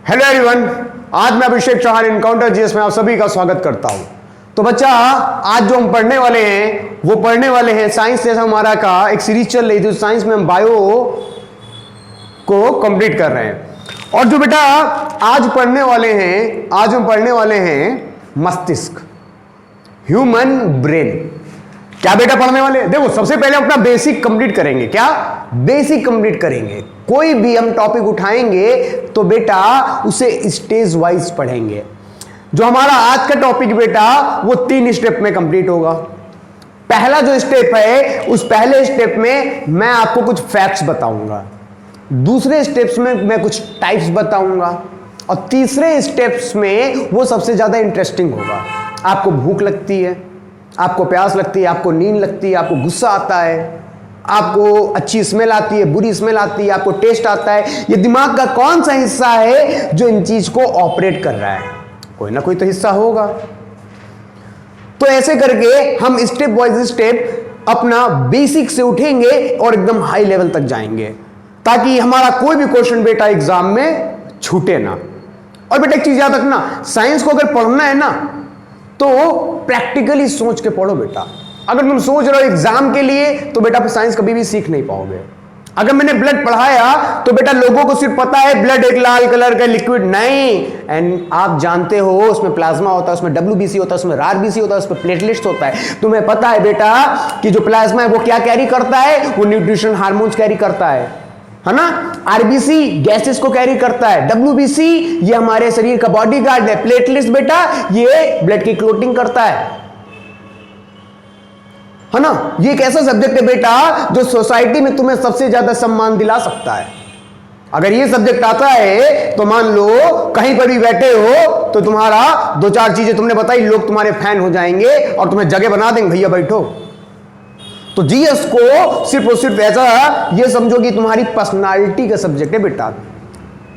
Hello everyone, आज मैं अभिषेक Chauhan encounter GS में आप सभी का स्वागत करता हूं। तो बच्चा, आज जो हम पढ़ने वाले हैं वो पढ़ने वाले हैं साइंस जैसा हमारा का एक सीरीज चल रही थी। साइंस में हम बायो को कंप्लीट कर रहे हैं। और जो बेटा आज पढ़ने वाले हैं, आज हम पढ़ने वाले हैं मस्तिष्क, ह्यूमन ब्रेन। क्या बेटा पढ़ने वाले? देखो, सबसे पहले अपना बेसिक कंप्लीट करेंगे। क्या बेसिक कंप्लीट करेंगे? कोई भी हम टॉपिक उठाएंगे तो बेटा उसे स्टेज वाइज पढ़ेंगे। जो हमारा आज का टॉपिक बेटा वो 3 स्टेप में कंप्लीट होगा। पहला जो स्टेप है, उस पहले स्टेप में मैं आपको कुछ फैक्ट्स बताऊंगा, दूसरे स्टेप्स में मैं कुछ टाइप्स बताऊंगा, और तीसरे स्टेप्स में वो सबसे ज्यादा इंटरेस्टिंग होगा। आपको भूख लगती है, आपको प्यास लगती है, आपको नींद लगती है, आपको गुस्सा आता है, आपको अच्छी स्मेल आती है, बुरी स्मेल आती है, आपको टेस्ट आता है। ये दिमाग का कौन सा हिस्सा है जो इन चीज को ऑपरेट कर रहा है? कोई ना कोई तो हिस्सा होगा। तो ऐसे करके हम स्टेप बाय स्टेप अपना बेसिक से उठेंगे और एकदम हाई लेवल तक जाएंगे, ताकि हमारा कोई भी क्वेश्चन बेटा एग्जाम में छूटे ना। और बेटा एक चीज याद रखना, साइंस को अगर पढ़ना है ना तो प्रैक्टिकली सोच के पढ़ो बेटा। अगर तुम सोच रहे हो एग्जाम के लिए तो बेटा साइंस कभी भी सीख नहीं पाओगे। अगर मैंने ब्लड पढ़ाया तो बेटा लोगों को सिर्फ पता है ब्लड एक लाल कलर का लिक्विड, नहीं। एंड आप जानते हो उसमें प्लाज्मा होता है, उसमें WBC होता है, उसमें RBC होता है, उसमें प्लेटलेट्स होता है। तुम्हें पता है बेटा कि जो प्लाज्मा है वो क्या कैरी करता है? वो न्यूट्रिशन हार्मोन्स कैरी करता है ना। RBC गैसेस को कैरी करता है, WBC ये हमारे शरीर का बॉडीगार्ड है, प्लेटलेट्स बेटा ये ब्लड की क्लोटिंग करता है ना। ये एक ऐसा सब्जेक्ट है बेटा जो सोसाइटी में तुम्हें सबसे ज्यादा सम्मान दिला सकता है। अगर ये सब्जेक्ट आता है तो मान लो कहीं पर भी बैठे हो तो तुम्हारा 2-4 चीजें तुमने बताई, लोग तुम्हारे फैन हो जाएंगे और तुम्हें जगह बना देंगे, भैया बैठो। तो जीएस को सिर्फ और सिर्फ ऐसा ये समझो कि तुम्हारी पर्सनालिटी का सब्जेक्ट है बेटा।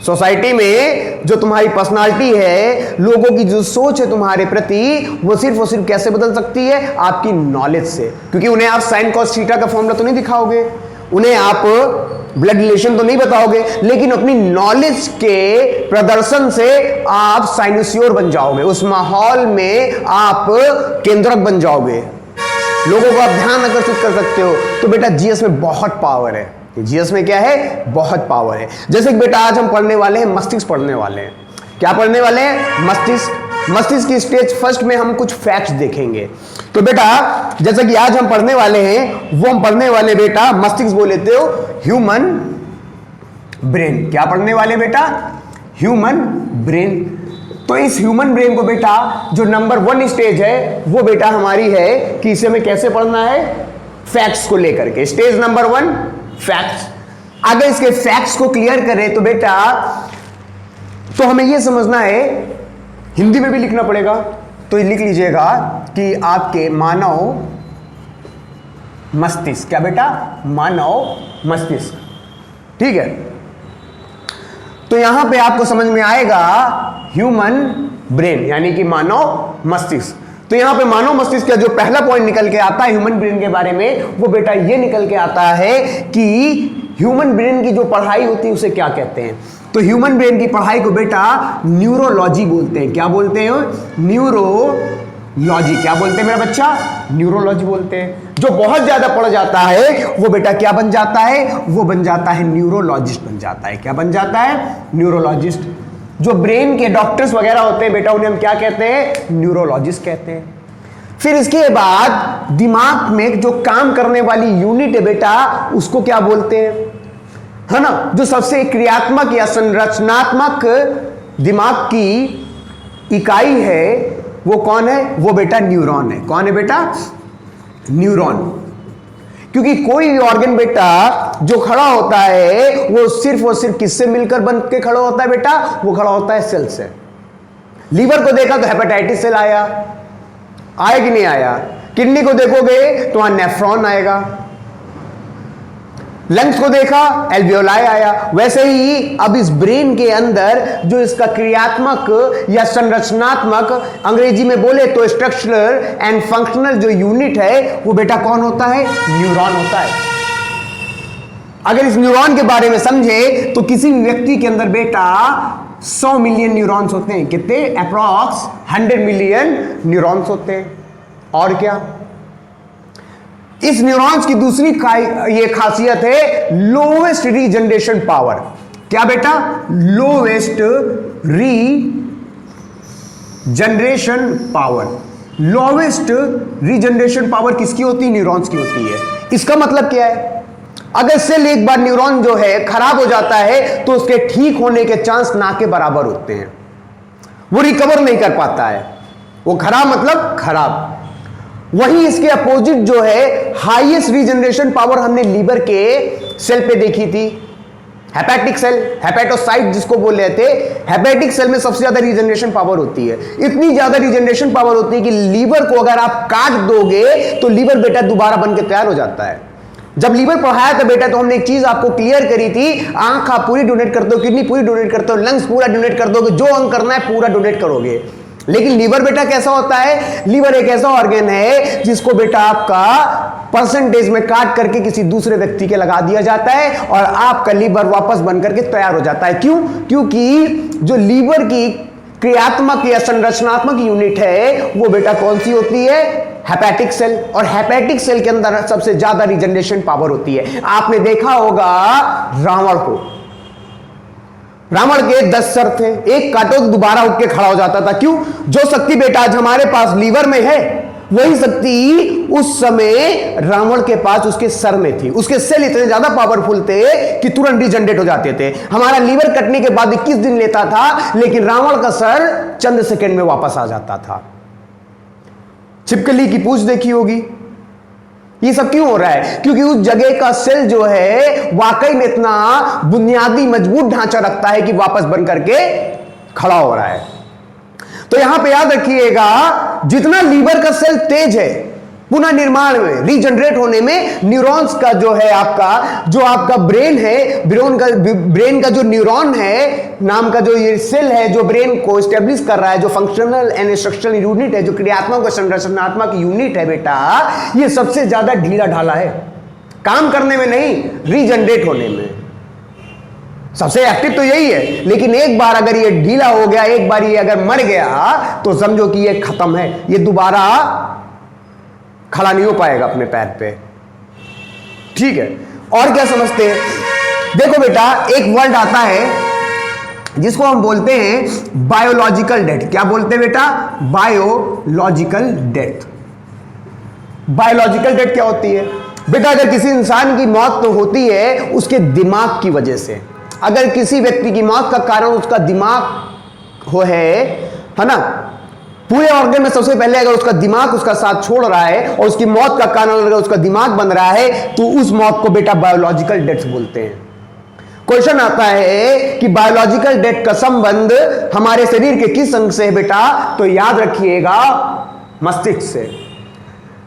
सोसाइटी में जो तुम्हारी पर्सनालिटी है, लोगों की जो सोच है तुम्हारे प्रति, वो सिर्फ और सिर्फ कैसे बदल सकती है? आपकी नॉलेज से। क्योंकि उन्हें आप साइन कॉस थीटा का फॉर्मूला तो नहीं दिखाओगे, उन्हें आप ब्लड रिलेशन तो नहीं बताओगे, लेकिन अपनी नॉलेज के प्रदर्शन से आप साइनोसियोर बन जाओगे। उस माहौल में आप केंद्रक बन जाओगे, लोगों को आप ध्यान आकर्षित कर सकते हो। तो बेटा जीएस में बहुत पावर है। जीएस में क्या है? बहुत पावर है। जैसे कि बेटा आज हम पढ़ने वाले हैं मस्तिष्क पढ़ने वाले हैं। क्या पढ़ने वाले हैं? मस्तिष्क। मस्तिष्क की स्टेज फर्स्ट में हम कुछ फैक्ट्स देखेंगे। तो बेटा जैसे कि आज हम पढ़ने वाले हैं वो हम पढ़ने वाले बेटा मस्तिष्क बोल लेते हो ह्यूमन ब्रेन। क्या पढ़ने वाले बेटा? Human brain. तो इस ह्यूमन ब्रेन को बेटा जो नंबर 1 स्टेज है वो बेटा हमारी है कि इसे हमें कैसे पढ़ना है? फैक्ट्स को लेकर के। Stage number 1 facts. अगर इसके फैक्ट्स को क्लियर करें तो बेटा तो हमें यह समझना है, हिंदी में भी लिखना पड़ेगा, तो लिख लीजिएगा कि आपके मानव मस्तिष्क। क्या बेटा? मानव मस्तिष्क। ठीक है, तो यहां पे आपको समझ में आएगा ह्यूमन ब्रेन यानी कि मानव मस्तिष्क। तो यहां पे मानव मस्तिष्क का जो पहला पॉइंट निकल के आता है ह्यूमन ब्रेन के बारे में, वो बेटा ये निकल के आता है कि ह्यूमन ब्रेन की जो पढ़ाई होती है उसे क्या कहते हैं? तो ह्यूमन ब्रेन की पढ़ाई को बेटा न्यूरोलॉजी बोलते हैं। क्या बोलते हैं? न्यूरोलॉजी। क्या बोलते हैं मेरा बच्चा? न्यूरोलॉजी बोलते हैं। जो बहुत ज्यादा पढ़ जाता है वो बेटा क्या बन जाता है? वो बन जाता है न्यूरोलॉजिस्ट बन जाता है। क्या बन जाता है? न्यूरोलॉजिस्ट। जो ब्रेन के डॉक्टर्स वगैरह होते हैं बेटा उन्हें हम क्या कहते हैं? न्यूरोलॉजिस्ट कहते हैं। फिर इसके बाद दिमाग में जो काम करने वाली यूनिट है बेटा उसको क्या बोलते हैं? है ना, जो सबसे क्रियात्मक या संरचनात्मक दिमाग की इकाई है वो कौन है? वो बेटा न्यूरॉन है। कौन है बेटा? न्यूरॉन। क्योंकि कोई भी ऑर्गन बेटा जो खड़ा होता है वो सिर्फ और सिर्फ किससे मिलकर बन के खड़ा होता है बेटा? वो खड़ा होता है सेल से। लीवर को देखा तो हेपेटाइटिस सेल आया कि नहीं आया? किडनी को देखोगे तो वहां नेफ्रॉन आएगा। लंग्स को देखा एल्वियोलाई आया। वैसे ही अब इस ब्रेन के अंदर जो इसका क्रियात्मक या संरचनात्मक, अंग्रेजी में बोले तो स्ट्रक्चरल एंड फंक्शनल जो यूनिट है वो बेटा कौन होता है? न्यूरॉन होता है। अगर इस न्यूरॉन के बारे में समझे तो किसी भी व्यक्ति के अंदर बेटा 100 मिलियन न्यूरॉन्स होते हैं। कितने? अप्रॉक्स 100 मिलियन न्यूरॉन्स होते हैं। और क्या? इस न्यूरॉन्स की दूसरी ये खासियत है लोवेस्ट रीजनरेशन पावर। क्या बेटा? Lowest regeneration power. Lowest regeneration power किसकी होती है? न्यूरॉन्स की होती है। इसका मतलब क्या है? अगर सेल एक बार न्यूरॉन जो है खराब हो जाता है तो उसके ठीक होने के चांस ना के बराबर होते हैं। वो रिकवर नहीं कर पाता है। वो खराब मतलब खराब। वहीं इसके अपोजिट जो है हाईएस्ट रीजनरेशन पावर हमने लीवर के सेल पे देखी थी। हेपेटिक सेल, हेपेटोसाइट जिसको बोल रहे थे, हेपेटिक सेल में सबसे ज्यादा रीजनरेशन पावर होती है। इतनी ज्यादा रीजनरेशन पावर होती है कि लीवर को अगर आप काट दोगे तो लीवर बेटा दोबारा बन के तैयार हो जाता है। जब लीवर पढ़ाया था बेटा तो हमने एक चीज आपको क्लियर करी थी, आंख आप पूरी डोनेट करते हो, किडनी पूरी डोनेट करते हो, लंग्स पूरा डोनेट कर दोगे, जो अंग करना है पूरा डोनेट करोगे। लेकिन लीवर बेटा कैसा होता है? लीवर एक ऐसा ऑर्गन है जिसको बेटा आपका परसेंटेज में काट करके किसी दूसरे व्यक्ति के लगा दिया जाता है और आपका लीवर वापस बन करके तैयार हो जाता है। क्यों? क्योंकि जो लीवर की क्रियात्मक या संरचनात्मक यूनिट है वो बेटा कौन सी होती है? Hepatic cell. और हेपेटिक सेल के अंदर सबसे ज्यादा रीजनरेशन पावर होती है। आपने देखा होगा रावण को, रावण के 10 सर थे, एक काटो तो दोबारा उठ के खड़ा हो जाता था। क्यों? जो शक्ति बेटा आज हमारे पास लीवर में है वही शक्ति उस समय रावण के पास उसके सर में थी। उसके सेल इतने ज्यादा पावरफुल थे कि तुरंत रीजनरेट हो जाते थे। हमारा लीवर कटने के बाद 21 दिन लेता था, लेकिन रावण का सर चंद सेकंड में वापस आ जाता था। छिपकली की पूंछ देखी होगी। ये सब क्यों हो रहा है? क्योंकि उस जगह का सेल जो है वाकई में इतना बुनियादी मजबूत ढांचा रखता है कि वापस बन करके खड़ा हो रहा है। तो यहां पे याद रखिएगा, जितना लीवर का सेल तेज है पुनः निर्माण में, रीजनरेट होने में, न्यूरॉन्स का जो है आपका ब्रेन है, ब्रेन का जो न्यूरॉन है नाम का जो ये सेल है जो ब्रेन को स्टेब्लिश कर रहा है, जो फंक्शनल एंड इंस्ट्रक्शनल यूनिट है, जो क्रियात्मक और संरचनात्मक यूनिट है बेटा, ये सबसे ज्यादा ढीला ढाला है। काम करने में नहीं, रीजनरेट होने में सबसे एक्टिव तो यही है। लेकिन एक बार अगर ये ढीला हो गया, एक बार ये अगर मर गया तो समझो कि ये खत्म है, ये दोबारा खड़ा नहीं हो पाएगा अपने पैर पे। ठीक है? और क्या समझते हैं? देखो बेटा, एक वर्ड आता है जिसको हम बोलते हैं बायोलॉजिकल डेथ। क्या बोलते हैं बेटा? Biological death. बायोलॉजिकल डेथ क्या होती है बेटा? अगर किसी इंसान की मौत तो होती है उसके दिमाग की वजह से। अगर किसी व्यक्ति की मौत का कारण उसका दिमाग है ना, पूरे ऑर्गन में सबसे पहले अगर उसका दिमाग उसका साथ छोड़ रहा है और उसकी मौत का कारण अगर उसका दिमाग बन रहा है तो उस मौत को बेटा बायोलॉजिकल डेथ बोलते हैं। क्वेश्चन आता है कि बायोलॉजिकल डेथ का संबंध हमारे शरीर के किस अंग से है बेटा? तो याद रखिएगा, मस्तिष्क से।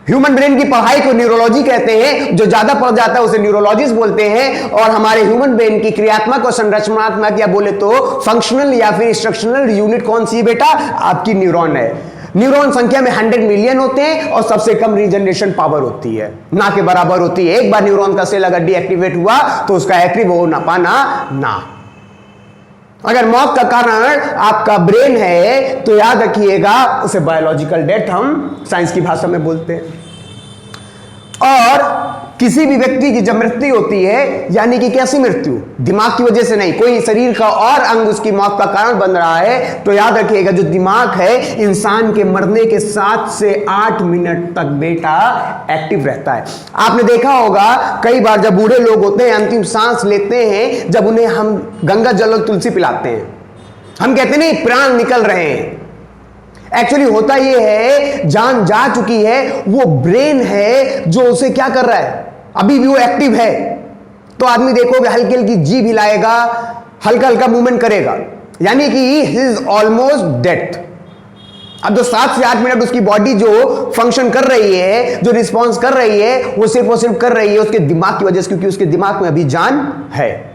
ह्यूमन ब्रेन की पढ़ाई को न्यूरोलॉजी कहते हैं। जो ज्यादा पढ़ जाता है उसे न्यूरोलॉजिस्ट बोलते हैं। और हमारे ह्यूमन ब्रेन की क्रियात्मक और संरचनात्मक या बोले तो फंक्शनल या फिर इंस्ट्रक्शनल यूनिट कौन सी है बेटा? आपकी न्यूरॉन है। न्यूरॉन संख्या में 100 मिलियन होते हैं और सबसे कम रीजनरेशन पावर होती है, ना के बराबर होती है। एक बार न्यूरॉन का सेल अगर डीएक्टिवेट हुआ तो उसका एक्टिव हो ना पाना ना। अगर मौत का कारण आपका ब्रेन है तो याद रखिएगा उसे बायोलॉजिकल डेथ हम साइंस की भाषा में बोलते हैं। और किसी भी व्यक्ति की जब मृत्यु होती है, यानी कि कैसी मृत्यु? दिमाग की वजह से नहीं, कोई शरीर का और अंग उसकी मौत का कारण बन रहा है, तो याद रखिएगा जो दिमाग है इंसान के मरने के 7 से 8 मिनट तक बेटा एक्टिव रहता है। आपने देखा होगा कई बार जब बूढ़े लोग होते हैं अंतिम सांस लेते हैं, जब उन्हें हम गंगा जल और तुलसी पिलाते हैं, हम कहते नहीं प्राण निकल रहे हैं। एक्चुअली होता यह है जान जा चुकी है, वो ब्रेन है जो उसे क्या कर रहा है, अभी भी वो एक्टिव है। तो आदमी देखोगे हल्की हल्की जीभ हिलाएगा, हल्का हल्का मूवमेंट करेगा, यानी कि ही इज ऑलमोस्ट डेथ। अब जो 7 से 8 मिनट उसकी बॉडी जो फंक्शन कर रही है, जो रिस्पॉन्स कर रही है, वो सिर्फ और सिर्फ कर रही है उसके दिमाग की वजह से, क्योंकि उसके दिमाग में अभी जान है।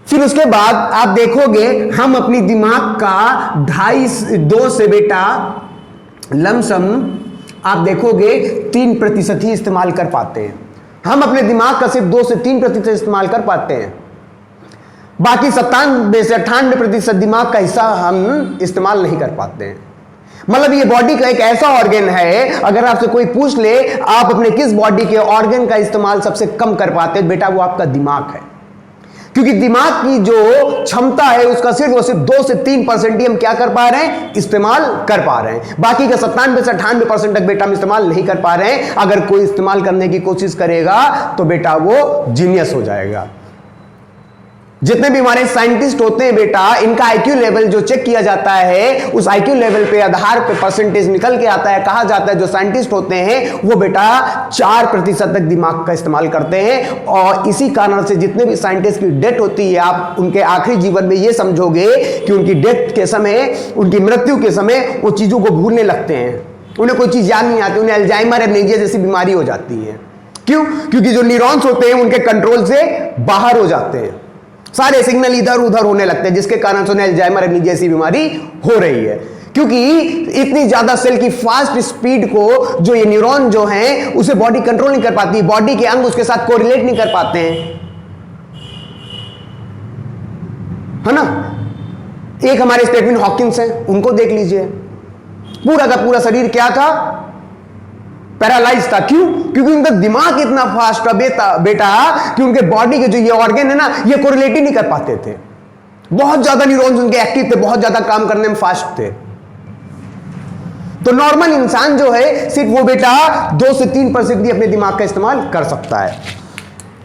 फिर उसके बाद आप देखोगे हम अपनी दिमाग का 2.5 से बेटा लमसम आप देखोगे 3% ही इस्तेमाल कर पाते हैं। हम अपने दिमाग का सिर्फ 2 से 3% इस्तेमाल कर पाते हैं। बाकी 97 से 98% दिमाग का हिस्सा हम इस्तेमाल नहीं कर पाते हैं। मतलब ये बॉडी का एक ऐसा ऑर्गन है, अगर आपसे कोई पूछ ले आप अपने किस बॉडी के ऑर्गन का इस्तेमाल सबसे कम कर पाते हैं, बेटा वो आपका दिमाग है। क्योंकि दिमाग की जो क्षमता है उसका सिर्फ और सिर्फ 2 से 3% ही हम क्या कर पा रहे हैं, इस्तेमाल कर पा रहे हैं। बाकी का 97 से 98% तक बेटा हम इस्तेमाल नहीं कर पा रहे हैं। अगर कोई इस्तेमाल करने की कोशिश करेगा तो बेटा वो जीनियस हो जाएगा। जितने भी हमारे साइंटिस्ट होते हैं बेटा, इनका आईक्यू लेवल जो चेक किया जाता है, उस आईक्यू लेवल पे आधार पे परसेंटेज निकल के आता है। कहा जाता है जो साइंटिस्ट होते हैं वो बेटा 4% तक दिमाग का इस्तेमाल करते हैं। और इसी कारण से जितने भी साइंटिस्ट की डेथ होती है, आप उनके आखिरी जीवन में ये समझोगे कि उनकी डेथ के समय, उनकी मृत्यु के समय वो चीजों को भूलने लगते हैं, उन्हें कोई चीज याद नहीं आती, उन्हें अल्जाइमर एमनेसिया जैसी बीमारी हो जाती है। क्यों? क्योंकि जो न्यूरॉन्स होते हैं उनके कंट्रोल से बाहर हो जाते हैं, सारे सिग्नल इधर उधर होने लगते हैं, जिसके कारण से उन्हें अल्जाइमर एमनेसिया जैसी बीमारी हो रही है। क्योंकि इतनी ज्यादा सेल की फास्ट स्पीड को जो ये न्यूरॉन जो हैं उसे बॉडी कंट्रोल नहीं कर पाती, बॉडी के अंग उसके साथ कोरिलेट नहीं कर पाते हैं, है ना। एक हमारे स्टीफन हॉकिंस हैं, उनको देख लीजिए, पूरा का पूरा शरीर क्या था, पैरालाइज था। क्यों? क्योंकि उनका दिमाग इतना फास्ट था बेटा कि उनके बॉडी के जो ये ऑर्गन है ना, ये कोरिलेट ही नहीं कर पाते थे। बहुत ज्यादा न्यूरॉन्स उनके एक्टिव थे, बहुत ज्यादा काम करने में फास्ट थे। तो नॉर्मल इंसान जो है सिर्फ वो बेटा 2 से 3% ही अपने दिमाग का इस्तेमाल कर सकता है।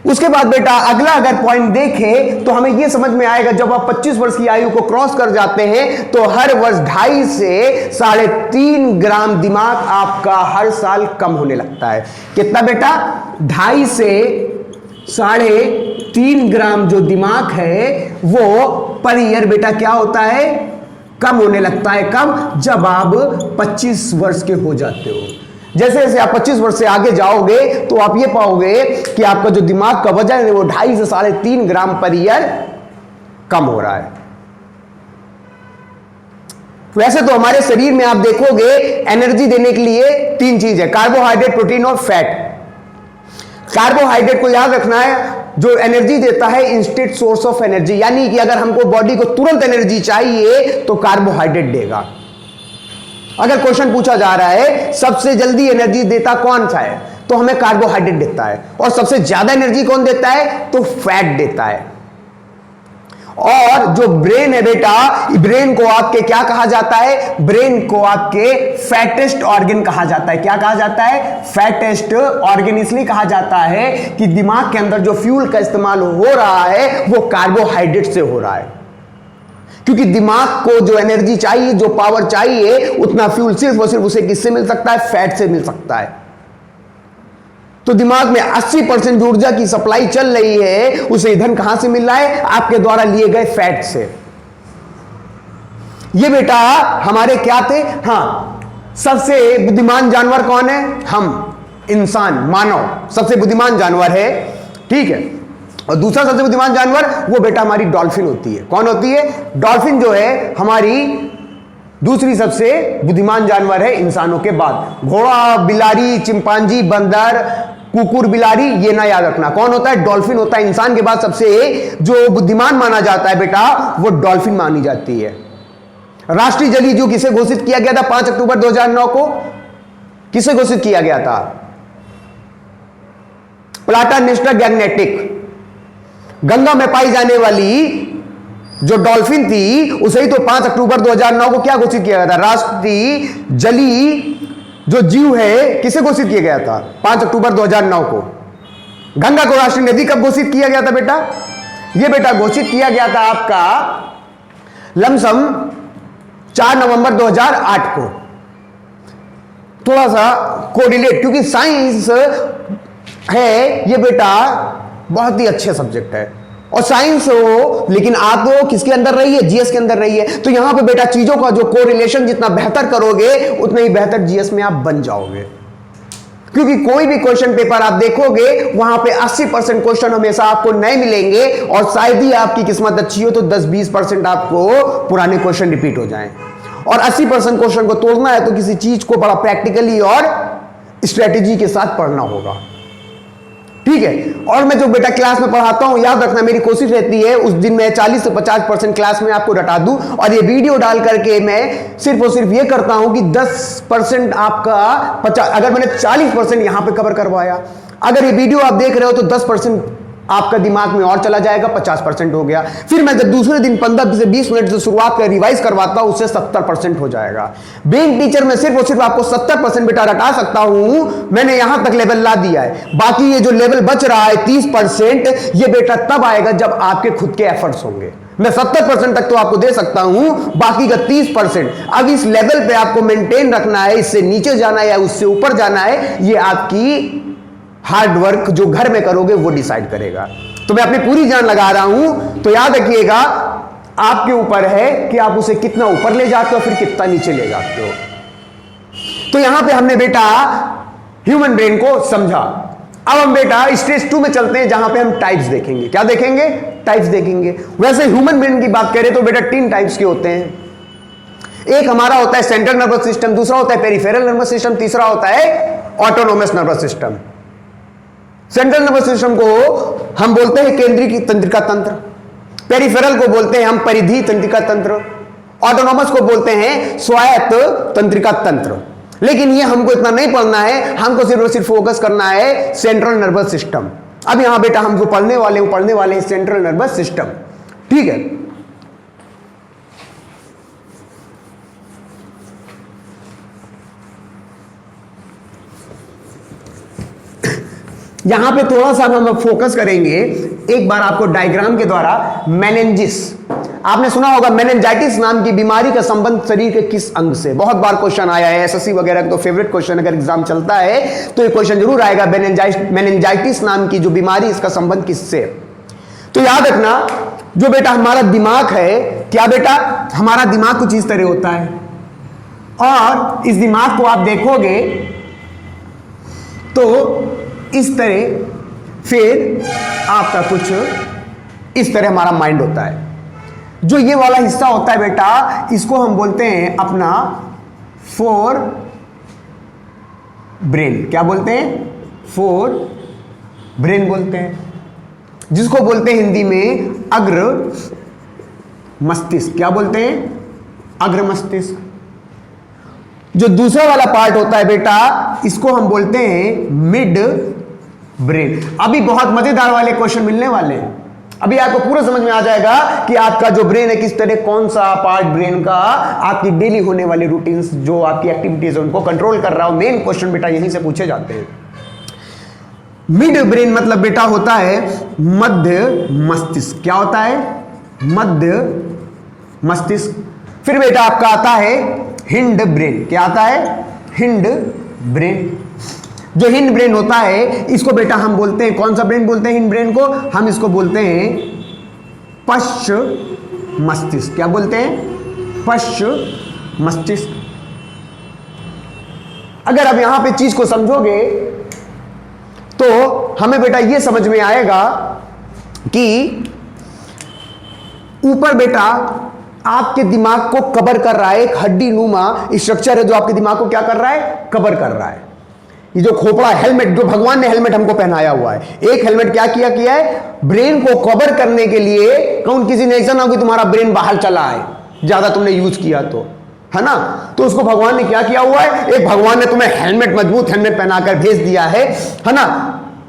उसके बाद बेटा अगला अगर पॉइंट देखें तो हमें यह समझ में आएगा, जब आप 25 वर्ष की आयु को क्रॉस कर जाते हैं तो हर वर्ष 2.5 से 3.5 ग्राम दिमाग आपका हर साल कम होने लगता है। कितना बेटा? 2.5 से 3.5 ग्राम जो दिमाग है वो पर ईयर बेटा क्या होता है, कम होने लगता है। कब? जब आप 25 वर्ष के हो जाते हो। जैसे जैसे आप 25 वर्ष से आगे जाओगे तो आप ये पाओगे कि आपका जो दिमाग का वजन है वो 2.5 से 3.5 ग्राम पर ईयर कम हो रहा है। वैसे तो हमारे शरीर में आप देखोगे एनर्जी देने के लिए 3 चीज है, कार्बोहाइड्रेट, प्रोटीन और फैट। कार्बोहाइड्रेट को याद रखना है, जो एनर्जी देता है इंस्टेंट सोर्स ऑफ एनर्जी, यानी कि अगर हमको बॉडी को तुरंत एनर्जी चाहिए तो कार्बोहाइड्रेट देगा। अगर क्वेश्चन पूछा जा रहा है सबसे जल्दी एनर्जी देता कौन सा है, तो हमें कार्बोहाइड्रेट देता है। और सबसे ज्यादा एनर्जी कौन देता है, तो फैट देता है। और जो ब्रेन है बेटा, ब्रेन को आपके क्या कहा जाता है, ब्रेन को आपके फैटेस्ट ऑर्गन कहा जाता है। क्या कहा जाता है? फैटेस्ट ऑर्गन इसलिए कहा जाता है कि दिमाग के अंदर जो फ्यूल का इस्तेमाल हो रहा है वो कार्बोहाइड्रेट से हो रहा है। क्योंकि दिमाग को जो एनर्जी चाहिए, जो पावर चाहिए, उतना फ्यूल सिर्फ और सिर्फ उसे किससे मिल सकता है, फैट से मिल सकता है। तो दिमाग में 80% ऊर्जा की सप्लाई चल रही है, उसे ईंधन कहां से मिल रहा है, आपके द्वारा लिए गए फैट से। ये बेटा हमारे क्या थे, हां, सबसे बुद्धिमान जानवर कौन है, हम इंसान, मानव सबसे बुद्धिमान जानवर है, ठीक है। और दूसरा सबसे बुद्धिमान जानवर वो बेटा हमारी डॉल्फिन होती है। कौन होती है? डॉल्फिन जो है हमारी दूसरी सबसे बुद्धिमान जानवर है इंसानों के बाद। घोड़ा, बिलारी, चिंपांजी, बंदर, कुकुर, बिलारी, ये ना याद रखना। कौन होता है? डॉल्फिन होता है। इंसान के बाद सबसे जो बुद्धिमान माना जाता है बेटा वो डॉल्फिन मानी जाती है। राष्ट्रीय जलीय जीव किसे घोषित किया गया था 5 अक्टूबर 2009 को? किसे घोषित किया गया था? प्लाटानिस्टा गैग्नेटिक। गंगा में पाई जाने वाली जो डॉल्फिन थी उसे ही तो 5 अक्टूबर 2009 को क्या घोषित किया गया था? राष्ट्रीय जलीय जो जीव है किसे घोषित किया गया था 5 अक्टूबर 2009 को? गंगा को राष्ट्रीय नदी कब घोषित किया गया था बेटा? यह बेटा घोषित किया गया था आपका लमसम 4 नवंबर 2008 को। थोड़ा सा कोरिलेट, क्योंकि साइंस है ये बेटा बहुत ही अच्छे सब्जेक्ट है। और साइंस हो लेकिन आप तो किसके अंदर रही है, जीएस के अंदर रही है। तो यहां पे बेटा चीजों का जो कोरिलेशन जितना बेहतर करोगे उतना ही बेहतर जीएस में आप बन जाओगे। क्योंकि कोई भी क्वेश्चन पेपर आप देखोगे वहां पे 80% क्वेश्चन हमेशा आपको नए मिलेंगे, और शायद ही आपकी किस्मत अच्छी हो तो 10-20% आपको पुराने क्वेश्चन रिपीट हो जाएं। और 80% क्वेश्चन को तोड़ना है तो किसी चीज को बड़ा प्रैक्टिकली और स्ट्रेटेजी के साथ पढ़ना होगा। ठीक है। और मैं जो बेटा क्लास में पढ़ाता हूं, याद रखना मेरी कोशिश रहती है उस दिन मैं 40 से 50% क्लास में आपको रटा दूं, और ये वीडियो डाल करके मैं सिर्फ और सिर्फ ये करता हूं कि 10% आपका अगर मैंने 40% यहां पे कवर करवाया, अगर ये वीडियो आप देख रहे हो तो 10% आपका दिमाग में और चला जाएगा, 50% हो गया। फिर मैं जब दूसरे दिन 15 से 20 मिनट से शुरुआत कर रिवाइज करवाता हूं, उससे 70% हो जाएगा। ब्रेन टीचर में सिर्फ और सिर्फ आपको 70% बेटा रटा सकता हूं, मैंने यहां तक लेवल ला दिया है। बाकी ये जो लेवल बच रहा है 30%, ये बेटा तब आएगा जब आपके खुद के एफर्ट्स होंगे। मैं 70% तक तो आपको दे सकता हूं, बाकी का 30% अब इस लेवल पे आपको मेंटेन रखना है, इससे नीचे जाना है या उससे ऊपर जाना है, ये आपकी हार्ड वर्क जो घर में करोगे वो डिसाइड करेगा। तो मैं अपनी पूरी जान लगा रहा हूं, तो याद रखिएगा आपके ऊपर है कि आप उसे कितना ऊपर ले जाते हो फिर कितना नीचे ले जाते हो। तो यहां पे हमने बेटा ह्यूमन ब्रेन को समझा। अब हम बेटा स्टेज 2 में चलते हैं, जहां पे हम टाइप्स देखेंगे। क्या देखेंगे? टाइप्स देखेंगे। वैसे ह्यूमन ब्रेन की बात करें तो बेटा 3 टाइप्स के होते हैं। एक हमारा होता है सेंट्रल नर्वस सिस्टम, दूसरा होता है पेरिफेरल नर्वस सिस्टम, तीसरा होता है autonomous nervous system. Central nervous system को हम बोलते हैं केंद्रीय तंत्रिका तंत्र, पेरिफेरल को बोलते हैं हम परिधीय तंत्रिका तंत्र, ऑटोनोमस को बोलते हैं स्वायत्त तंत्रिका तंत्र। लेकिन ये हमको इतना नहीं पढ़ना है, हमको सिर्फ और सिर्फ फोकस करना है सेंट्रल नर्वस सिस्टम। अब यहां बेटा हम जो पढ़ने वाले हैं सेंट्रल नर्वस सिस्टम। ठीक है, यहां पे थोड़ा सा हम फोकस करेंगे एक बार आपको डायग्राम के द्वारा। मेनिंजिस, आपने सुना होगा मेनिंजाइटिस नाम की बीमारी का संबंध शरीर के किस अंग से? बहुत बार क्वेश्चन आया है, एसएससी वगैरह का तो फेवरेट क्वेश्चन, अगर एग्जाम चलता है तो ये क्वेश्चन जरूर आएगा, मेनिंजाइटिस नाम की जो बीमारी, इसका संबंध किससे? तो याद रखना जो बेटा हमारा दिमाग है, क्या बेटा हमारा दिमाग कुछ इस तरह होता है, और इस दिमाग को आप देखोगे तो इस तरह, फिर आपका कुछ इस तरह हमारा माइंड होता है। जो ये वाला हिस्सा होता है बेटा, इसको हम बोलते हैं अपना फोर ब्रेन। क्या बोलते हैं? फोर ब्रेन बोलते हैं, जिसको बोलते हैं हिंदी में अग्र मस्तिष्क। क्या बोलते हैं? अग्र मस्तिष्क। जो दूसरा वाला पार्ट होता है बेटा, इसको हम बोलते हैं मिड ब्रेन। अभी बहुत मजेदार वाले क्वेश्चन मिलने वाले हैं, अभी आपको पूरा समझ में आ जाएगा कि आपका जो ब्रेन है किस तरह, कौन सा पार्ट ब्रेन का आपकी डेली होने वाली रूटीन्स, जो आपकी एक्टिविटीज है उनको कंट्रोल कर रहा हो। मेन क्वेश्चन बेटा यहीं से पूछे जाते हैं। मिड ब्रेन मतलब बेटा होता है मध्य मस्तिष्क। क्या होता है? मध्य मस्तिष्क। फिर बेटा आपका आता है हिंड ब्रेन। क्या आता है? Hind brain. जो हिंड ब्रेन होता है, इसको बेटा हम बोलते हैं, कौन सा ब्रेन बोलते हैं हिंड ब्रेन को? हम इसको बोलते हैं पश्च मस्तिष्क। क्या बोलते हैं? पश्च मस्तिष्क। अगर आप यहां पे चीज को समझोगे तो हमें बेटा यह समझ में आएगा कि ऊपर बेटा आपके दिमाग को कवर कर रहा है एक हड्डी नुमा स्ट्रक्चर है, जो आपके दिमाग को क्या कर रहा है? कवर कर रहा है। ये जो खोपड़ा हेलमेट, जो भगवान ने हेलमेट हमको पहनाया हुआ है, एक हेलमेट क्या किया है? ब्रेन को कवर करने के लिए। कौन किसी ने ऐसा ना हो कि तुम्हारा ब्रेन बाहर चला है, ज्यादा तुमने यूज किया तो, है ना? तो उसको भगवान ने क्या किया हुआ है? एक भगवान ने तुम्हें हेलमेट, मजबूत हेलमेट पहनाकर भेज दिया है ना?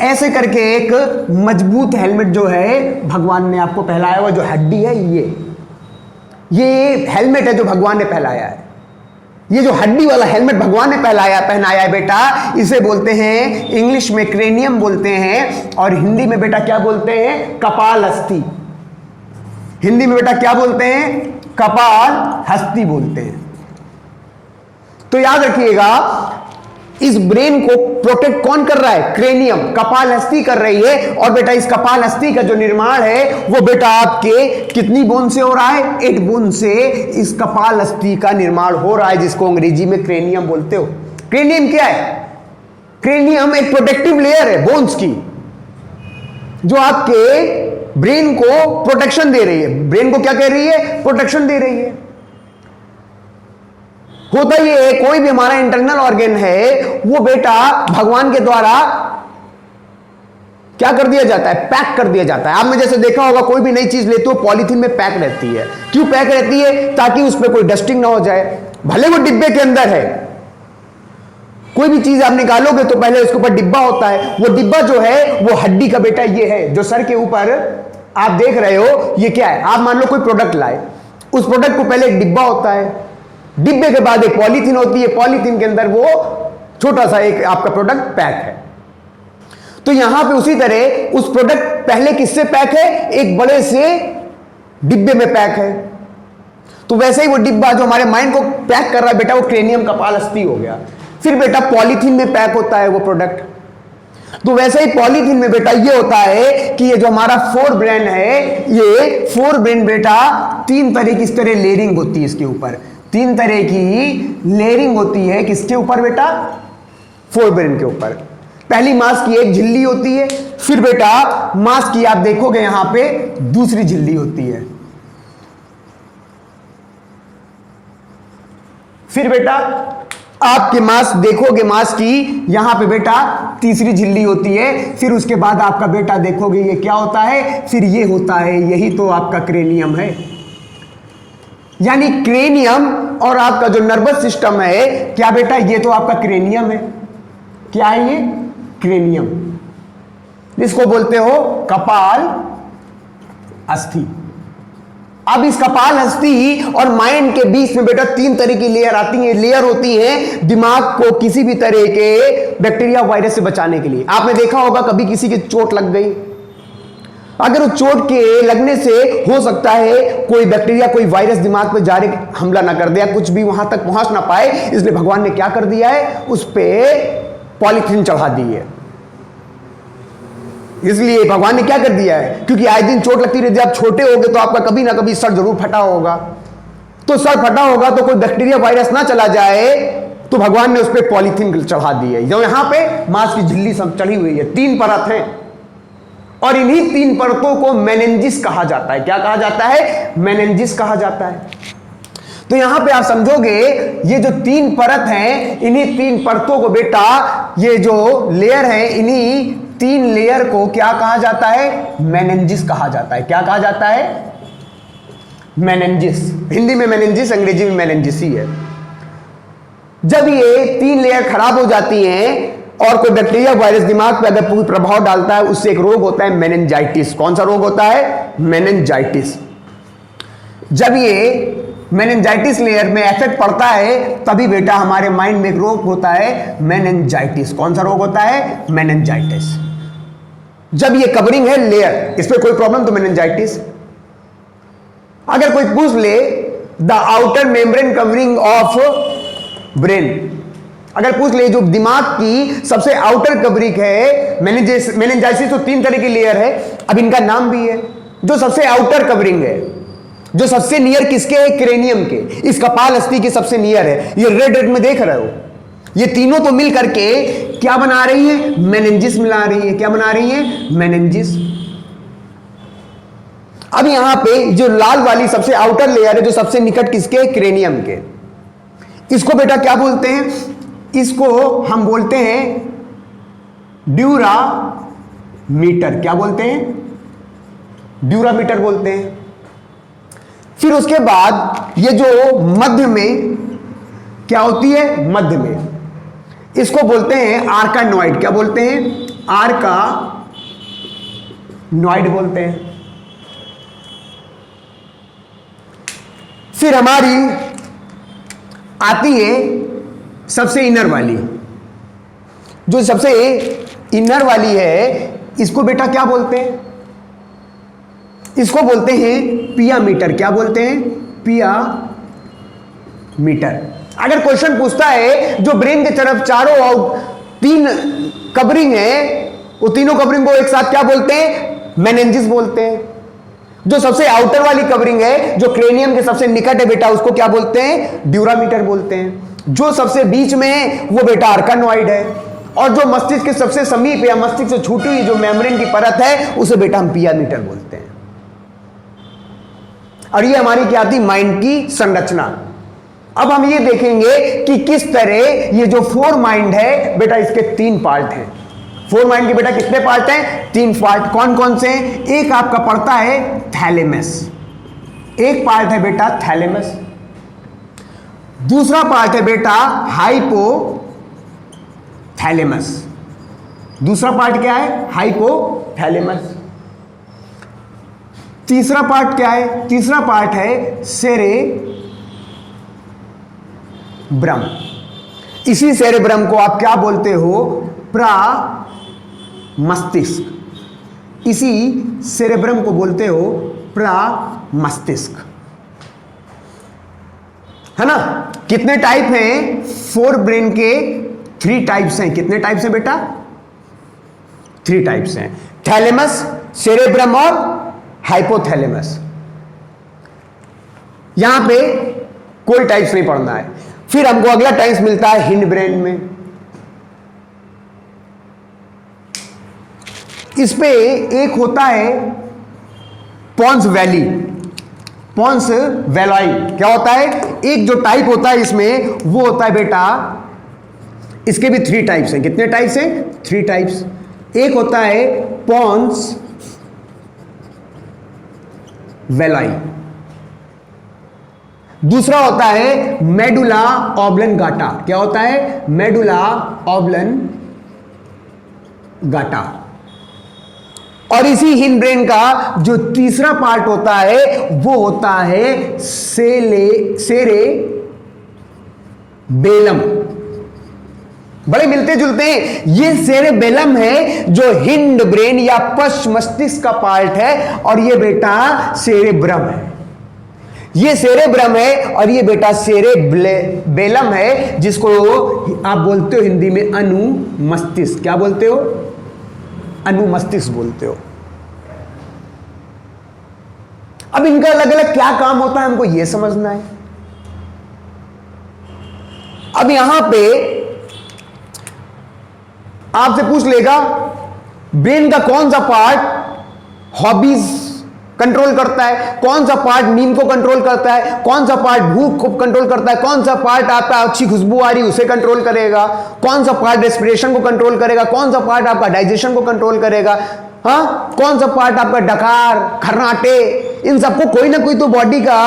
ऐसे करके एक मजबूत हेलमेट जो है भगवान ने आपको पहनाया हुआ, जो हड्डी है ये हेलमेट है जो भगवान ने पहनाया है। ये जो हड्डी वाला हेलमेट भगवान ने पहनाया है बेटा, इसे बोलते हैं इंग्लिश में क्रेनियम बोलते हैं, और हिंदी में बेटा क्या बोलते हैं? कपाल हस्ती। हिंदी में बेटा क्या बोलते हैं? कपाल हस्ती बोलते हैं। तो याद रखिएगा, इस ब्रेन को प्रोटेक्ट कौन कर रहा है? क्रेनियम, कपाल हस्ती कर रही है। और बेटा इस कपाल हस्ती का जो निर्माण है वो बेटा आपके कितनी बोन से हो रहा है? 8 बोन से इस कपाल हस्ती का निर्माण हो रहा है, जिसको अंग्रेजी में क्रेनियम बोलते हो। क्रेनियम क्या है? क्रेनियम एक प्रोटेक्टिव लेयर है बोन्स की, जो आपके ब्रेन को प्रोटेक्शन दे रही है। ब्रेन को क्या कह रही है? प्रोटेक्शन दे रही है। होता ये है, कोई भी हमारा इंटरनल ऑर्गन है वो बेटा भगवान के द्वारा क्या कर दिया जाता है, पैक कर दिया जाता है। आपने जैसे देखा होगा कोई भी नई चीज लेते हो पॉलीथीन में पैक रहती है। क्यों पैक रहती है? ताकि उस पर कोई डस्टिंग ना हो जाए। भले वो डिब्बे के अंदर है, कोई भी चीज आप निकालोगे तो पहले उसके ऊपर डिब्बा होता है। वो डिब्बा जो है वो हड्डी का बेटा ये है जो सर के ऊपर आप देख रहे हो। ये क्या है? आप मान लो कोई प्रोडक्ट लाए, उस प्रोडक्ट को पहले एक डिब्बा होता है, डिब्बे के बाद एक पॉलीथीन होती है, पॉलीथीन के अंदर वो छोटा सा एक आपका प्रोडक्ट पैक है। तो यहां पे उसी तरह उस प्रोडक्ट पहले किससे पैक है? एक बड़े से डिब्बे में पैक है। तो वैसे ही वो डिब्बा जो हमारे माइंड को पैक कर रहा है बेटा, वो क्रेनियम कपाल अस्थि हो गया। फिर बेटा पॉलीथीन में पैक होता है वो प्रोडक्ट। तो वैसे ही पॉलीथीन में बेटा ये होता है कि ये जो हमारा फोर ब्रेन है, ये फोर ब्रेन बेटा तीन तरह की इस तरह लेयरिंग होती है इसके ऊपर। तीन तरह की लेयरिंग होती है किसके ऊपर बेटा? फोर ब्रेन के ऊपर। पहली मांस की एक झिल्ली होती है, फिर बेटा मांस की आप देखोगे यहां पे दूसरी झिल्ली होती है, फिर बेटा आपके मांस देखोगे मांस की यहां पे बेटा तीसरी झिल्ली होती है, फिर उसके बाद आपका बेटा देखोगे ये क्या होता है? फिर ये होता है, यही तो आपका क्रेनियम है। यानी क्रेनियम और आपका जो नर्वस सिस्टम है, क्या बेटा? ये तो आपका क्रेनियम है। क्या है ये? क्रेनियम। इसको बोलते हो कपाल अस्थि। अब इस कपाल अस्थि और माइंड के बीच में बेटा तीन तरह की लेयर आती है, लेयर होती है दिमाग को किसी भी तरह के बैक्टीरिया वायरस से बचाने के लिए। आपने देखा होगा कभी किसी की चोट लग गई, अगर उस चोट के लगने से हो सकता है कोई बैक्टीरिया कोई वायरस दिमाग पे जाके हमला ना कर दे, कुछ भी वहां तक पहुंच ना पाए, इसलिए भगवान ने क्या कर दिया है? उस पे पॉलीथीन चढ़ा दी है। इसलिए भगवान ने क्या कर दिया है? क्योंकि आए दिन चोट लगती रहती है। आप छोटे होगे तो आपका कभी ना कभी सर जरूर फटा होगा, तो सर फटा होगा तो कोई बैक्टीरिया वायरस ना चला जाए, तो भगवान ने उस पर पॉलीथीन चढ़ा दी है। जो यहां पे मांस की झिल्ली सब चढ़ी हुई है, तीन परत है, और इन्हीं तीन परतों को मेनिंजिस कहा जाता है। क्या कहा जाता है? मेनिंजिस कहा जाता है। तो यहां पे आप समझोगे ये जो तीन परत हैं, इन्हीं तीन परतों को बेटा, ये जो लेयर है, इन्हीं तीन लेयर को क्या कहा जाता है? मेनिंजिस कहा जाता है। क्या कहा जाता है? मेनिंजिस। हिंदी में मेनिंजिस, अंग्रेजी में मेनिंजिस ही है। जब ये तीन लेयर खराब हो जाती हैं और कोई बैक्टीरिया वायरस दिमाग पे अगर कोई प्रभाव डालता है, उससे एक रोग होता है मेनिंजाइटिस। कौन सा रोग होता है? मेनिंजाइटिस। जब ये मेनिंजाइटिस लेयर में इफेक्ट पड़ता है, तभी बेटा हमारे माइंड में एक रोग होता है मेनिंजाइटिस। कौन सा रोग होता है? मेनिंजाइटिस। जब ये कवरिंग है लेयर, इस पे कोई प्रॉब्लम तो मेनिंजाइटिस। अगर कोई पूछ ले the outer membrane covering of brain, अगर पूछ ले जो दिमाग की सबसे आउटर कवरिंग है, मेनिंजाइटिस तो तीन तरह की लेयर है, अब इनका नाम भी है। जो सबसे आउटर कवरिंग है, जो सबसे नियर किसके है? क्रेनियम के, इस कपाल अस्थि के सबसे नियर है। ये रेड रेड में देख रहे हो, ये तीनों तो मिल करके क्या बना रही है? मेनिंजिस मिला रही है। क्या बना रही है? मेनिंजिस। अब यहां पे जो लाल वाली सबसे आउटर लेयर है, जो सबसे निकट किसके? क्रेनियम के, इसको बेटा क्या बोलते हैं? इसको हम बोलते हैं ड्यूरा मीटर। क्या बोलते हैं? ड्यूरा मीटर बोलते हैं। फिर उसके बाद ये जो मध्य में क्या होती है? मध्य में, इसको बोलते हैं आर्कानॉइड। क्या बोलते हैं? आर्कानॉइड बोलते हैं। फिर हमारी आती है सबसे इनर वाली, जो सबसे इनर वाली है, इसको बेटा क्या बोलते हैं? इसको बोलते हैं पिया मीटर। क्या बोलते हैं? पिया मीटर। अगर क्वेश्चन पूछता है जो ब्रेन की तरफ चारों तीन कवरिंग है, वो तीनों कवरिंग को एक साथ क्या बोलते हैं? मेनिंजिस बोलते हैं। जो सबसे आउटर वाली कवरिंग है, जो क्रेनियम के सबसे निकट है बेटा, उसको क्या बोलते हैं? ड्यूरामीटर बोलते हैं। जो सबसे बीच में है वो बेटा आर्कानॉइड है, और जो मस्तिष्क के सबसे समीप या मस्तिष्क से छूटी हुई जो मेम्ब्रेन की परत है, उसे बेटा हम पिया मीटर बोलते हैं। और ये हमारी क्या थी? माइंड की संरचना। अब हम ये देखेंगे कि किस तरह ये जो फोर माइंड है बेटा, इसके तीन पार्ट हैं। फोर माइंड के बेटा कितने पार्ट हैं? 3 पार्ट। कौन कौन से? एक आपका पड़ता है थैलेमस, एक पार्ट है बेटा थैलेमस, दूसरा पार्ट है बेटा हाइपोथैलेमस। दूसरा पार्ट क्या है? हाइपोथैलेमस। तीसरा पार्ट क्या है? तीसरा पार्ट है सेरेब्रम। इसी सेरेब्रम को आप क्या बोलते हो? प्रमस्तिष्क। इसी सेरेब्रम को बोलते हो प्रमस्तिष्क, है ना? कितने टाइप हैं? 4 ब्रेन के 3 टाइप्स हैं। कितने टाइप्स हैं बेटा? 3 टाइप्स हैं, थैलेमस, सेरेब्रम और हाइपोथैलेमस। यहां पे कोई टाइप्स नहीं पढ़ना है। फिर हमको अगला टाइप्स मिलता है हिंड ब्रेन में। इस पे एक होता है पॉन्स वैली, पॉन्स वैलाई। क्या होता है? एक जो टाइप होता है इसमें वो होता है बेटा, इसके भी 3 टाइप्स हैं। कितने टाइप्स हैं? 3 टाइप्स। एक होता है पॉन्स वैलाई, दूसरा होता है मेडुला ऑब्लंगाटा। क्या होता है? Medulla oblongata. और इसी हिंड ब्रेन का जो तीसरा पार्ट होता है वो होता है सेरेबेलम। बड़े मिलते जुलते हैं। ये सेरेबेलम है जो हिंड ब्रेन या पश्च मस्तिष्क का पार्ट है, और ये बेटा सेरेब्रम है। ये सेरेब्रम है और ये बेटा सेरेबेलम है, जिसको आप बोलते हो हिंदी में अनुमस्तिष्क। क्या बोलते हो? अनुमस्तिष्क बोलते हो। अब इनका अलग अलग क्या काम होता है हमको यह समझना है। अब यहां पे आपसे पूछ लेगा ब्रेन का कौन सा पार्ट हॉबीज कंट्रोल करता है, कौन सा पार्ट नींद को कंट्रोल करता है, कौन सा पार्ट भूख को कंट्रोल करता है, कौन सा पार्ट आपका अच्छी खुशबू आ रही उसे कंट्रोल करेगा, कौन सा पार्ट रेस्पिरेशन को कंट्रोल करेगा, कौन सा पार्ट आपका डाइजेशन को कंट्रोल करेगा, हाँ, कौन सा पार्ट आपका डकार, खर्राटे, इन सबको कोई ना कोई तो बॉडी का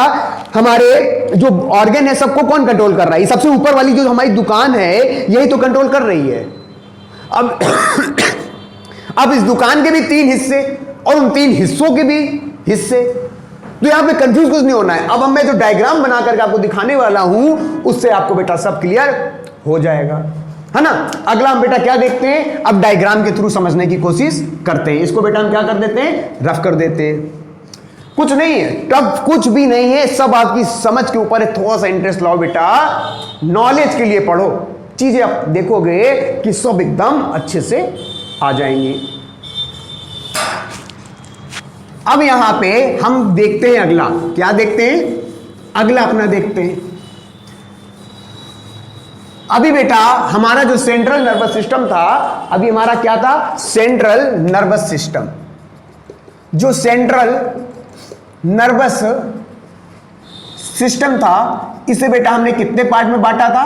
हमारे जो ऑर्गन है सबको कौन कंट्रोल कर रहा है? सबसे ऊपर वाली जो हमारी दुकान है यही तो कंट्रोल कर रही है। अब इस दुकान के भी 3 हिस्से और उन 3 हिस्सों के भी हिस्से, तो यहां पे कंफ्यूज कुछ नहीं होना है। अब मैं जो डायग्राम बना करके आपको दिखाने वाला हूं उससे आपको बेटा सब क्लियर हो जाएगा, है ना? अगला हम बेटा क्या देखते हैं? अब डायग्राम के थ्रू समझने की कोशिश करते हैं। इसको बेटा हम क्या कर देते हैं? रफ कर देते हैं। कुछ नहीं है, टफ कुछ भी नहीं है, सब आपकी समझ के ऊपर है। थोड़ा सा इंटरेस्ट लाओ बेटा, नॉलेज के लिए पढ़ो, चीजें आप देखोगे कि सब एकदम अच्छे से आ जाएंगी। अब यहां पे हम देखते हैं अगला, क्या देखते हैं? अगला अपना देखते हैं। अभी बेटा हमारा जो सेंट्रल नर्वस सिस्टम था, अभी हमारा क्या था? Central nervous system. जो सेंट्रल नर्वस सिस्टम था इसे बेटा हमने कितने पार्ट में बांटा था?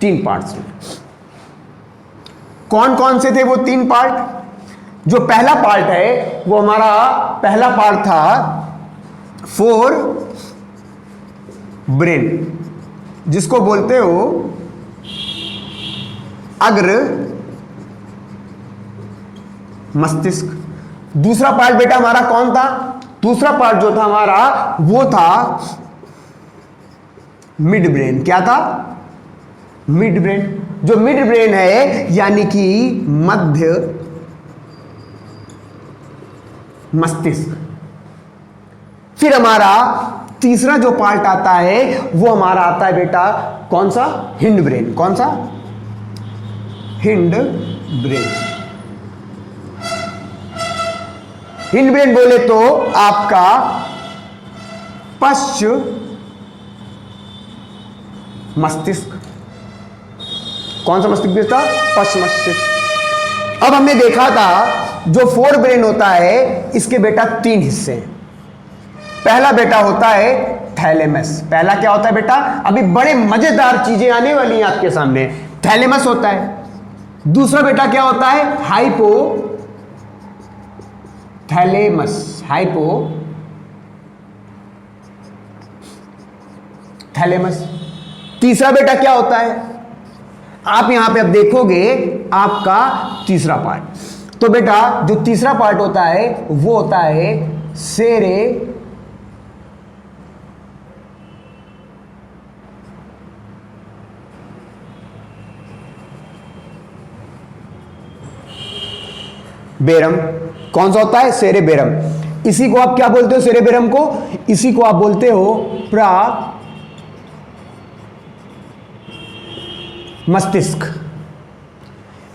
3 पार्ट्स में। कौन कौन से थे वो 3 पार्ट? जो पहला पार्ट है वो हमारा पहला पार्ट था फोर ब्रेन, जिसको बोलते हो अग्र मस्तिष्क। दूसरा पार्ट बेटा हमारा कौन था? दूसरा पार्ट जो था हमारा वो था मिड ब्रेन। क्या था? Mid brain. जो मिड ब्रेन है यानी कि मध्य मस्तिष्क। फिर हमारा तीसरा जो पार्ट आता है वो हमारा आता है बेटा कौन सा? Hind brain. कौन सा? Hind brain. हिंड ब्रेन बोले तो आपका पश्च मस्तिष्क। कौन सा मस्तिष्क बेटा? पश्च मस्तिष्क। अब हमने देखा था जो फोर ब्रेन होता है इसके बेटा 3 हिस्से हैं। पहला बेटा होता है थैलेमस। पहला क्या होता है बेटा? अभी बड़े मजेदार चीजें आने वाली हैं आपके सामने। थैलेमस होता है, दूसरा बेटा क्या होता है? हाइपोथैलेमस। हाइपोथैलेमस। तीसरा बेटा क्या होता है? आप यहां पे अब देखोगे आपका तीसरा पार्ट। तो बेटा जो तीसरा पार्ट होता है वो होता है सेरे बेरम। कौन सा होता है? सेरेबेरम। इसी को आप क्या बोलते हो? सेरेबेरम को, इसी को आप बोलते हो मस्तिष्क।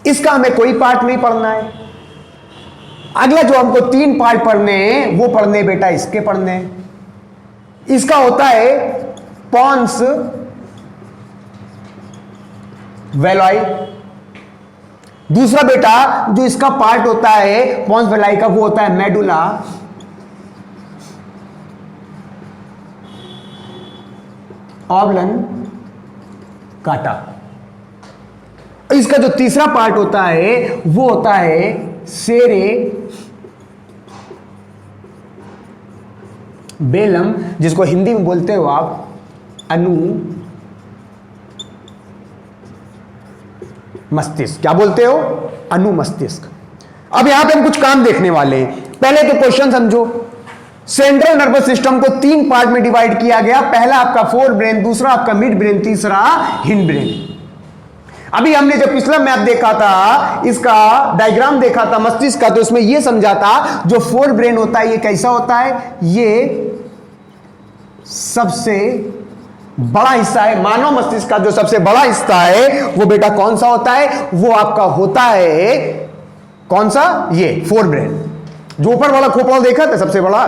इसका हमें कोई पार्ट नहीं पढ़ना है। अगला जो हमको 3 पार्ट पढ़ने हैं वो पढ़ने बेटा इसके पढ़ने हैं। इसका होता है पॉन्स वेलाई। दूसरा बेटा जो इसका पार्ट होता है पॉन्स वेलाई का वो होता है मेडुला ऑब्लंगाटा। इसका जो तीसरा पार्ट होता है वो होता है सेरे बेलम, जिसको हिंदी में बोलते हो आप अनु मस्तिष्क। क्या बोलते हो? अनु मस्तिष्क। अब यहां पे हम कुछ काम देखने वाले हैं। पहले तो क्वेश्चन समझो। सेंट्रल नर्वस सिस्टम को 3 पार्ट में डिवाइड किया गया। पहला आपका फोर ब्रेन, दूसरा आपका मिड ब्रेन, तीसरा हिंड ब्रेन। अभी हमने जब पिछला मैप देखा था, इसका डायग्राम देखा था मस्तिष्क का, तो इसमें यह समझा था जो फोर ब्रेन होता है ये कैसा होता है? ये सबसे बड़ा हिस्सा है। मानव मस्तिष्क का जो सबसे बड़ा हिस्सा है वो बेटा कौन सा होता है? वो आपका होता है कौन सा? ये फोर ब्रेन। जो ऊपर वाला खोपड़ा देखा था सबसे बड़ा,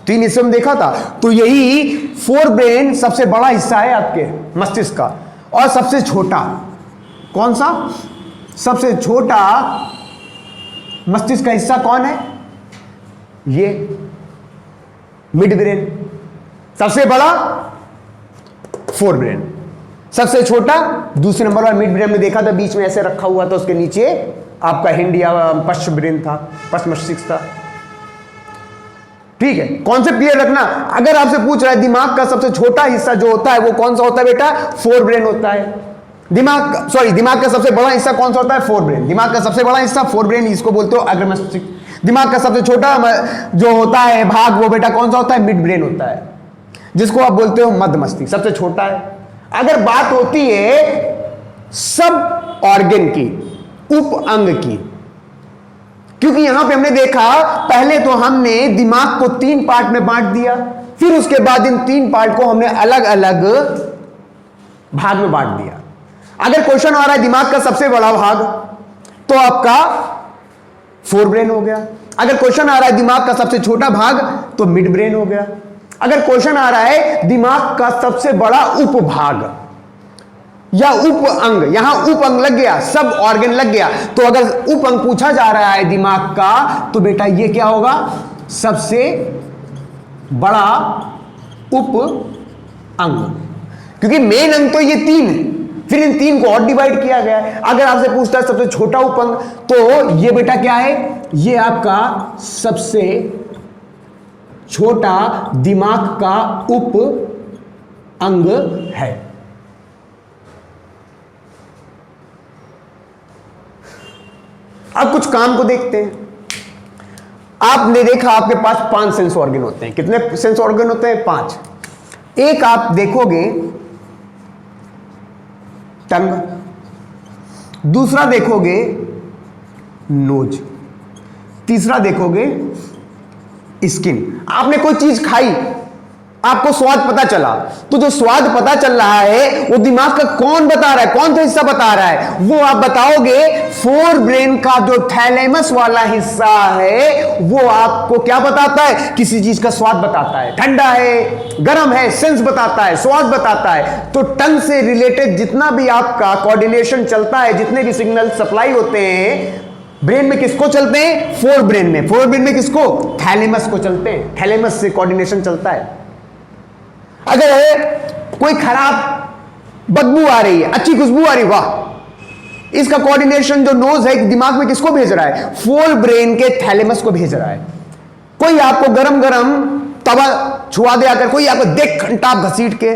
3 हिस्से में देखा था, तो यही फोर ब्रेन सबसे बड़ा हिस्सा है आपके मस्तिष्क का। और सबसे छोटा कौन सा? सबसे छोटा मस्तिष्क का हिस्सा कौन है? ये मिड ब्रेन। सबसे बड़ा फोर ब्रेन, सबसे छोटा दूसरे नंबर पर मिड ब्रेन में देखा था, बीच में ऐसे रखा हुआ था, उसके नीचे आपका हिंड या पश्च ब्रेन था, पश्च मस्तिष्क था। ठीक है, कॉन्सेप्ट क्लियर रखना। अगर आपसे पूछ रहा है दिमाग का सबसे छोटा हिस्सा जो होता है वो कौन सा होता है बेटा? फोर ब्रेन होता है। दिमाग का सबसे बड़ा हिस्सा कौन सा होता है? Fore brain. दिमाग का सबसे बड़ा हिस्सा फोर ब्रेन, इसको बोलते हो अग्र मस्तिष्क। दिमाग का सबसे छोटा जो होता है भाग वो बेटा कौन सा होता है? मिड ब्रेन होता है, जिसको आप बोलते हो मध्य मस्तिष्क, सबसे छोटा है। अगर बात होती है सब ऑर्गन की, उप अंग की, क्योंकि यहां पे हमने देखा पहले तो हमने दिमाग को 3 पार्ट में बांट दिया, फिर उसके बाद इन 3 पार्ट को हमने अलग अलग भाग में बांट दिया। अगर क्वेश्चन आ रहा है दिमाग का सबसे बड़ा भाग, तो आपका फोर ब्रेन हो गया। अगर क्वेश्चन आ रहा है दिमाग का सबसे छोटा भाग, तो मिड ब्रेन हो गया। अगर क्वेश्चन आ रहा है दिमाग का सबसे बड़ा उपभाग या उप अंग, यहां उप अंग लग गया, सब ऑर्गन लग गया, तो अगर उप अंग पूछा जा रहा है दिमाग का, तो बेटा ये क्या होगा? सबसे बड़ा उप अंग, क्योंकि मेन अंग तो ये 3 है, फिर इन 3 को और डिवाइड किया गया है। अगर आपसे पूछता है सबसे छोटा उप अंग, तो ये बेटा क्या है? ये आपका सबसे छोटा दिमाग का उप अंग है। अब कुछ काम को देखते हैं। आपने देखा आपके पास 5 सेंस ऑर्गन होते हैं। कितने सेंस ऑर्गन होते हैं? 5। एक आप देखोगे टंग, दूसरा देखोगे नोज, तीसरा देखोगे स्किन। आपने कोई चीज खाई, आपको स्वाद पता चला, तो जो स्वाद पता चल रहा है वो दिमाग का कौन बता रहा है? कौन सा हिस्सा बता रहा है? वो आप बताओगे फोर ब्रेन का जो थैलेमस वाला हिस्सा है वो आपको क्या बताता है? किसी चीज का स्वाद बताता है, ठंडा है, गर्म है, सेंस बताता है, स्वाद बताता है। तो टंग से रिलेटेड जितना भी आपका कोऑर्डिनेशन चलता है, जितने भी सिग्नल सप्लाई होते हैं ब्रेन में, किसको चलते हैं? फोर ब्रेन में। फोर ब्रेन में किसको? थैलेमस को चलते हैं। थैलेमस से कोऑर्डिनेशन चलता है। अगर कोई खराब बदबू आ रही है, अच्छी खुशबू आ रही, वाह, इसका कोऑर्डिनेशन जो नोज है दिमाग में किसको भेज रहा है? फोर ब्रेन के थैलेमस को भेज रहा है। कोई आपको गरम गरम तवा छुआ दे आकर, कोई आपको देख घंटा घसीट के,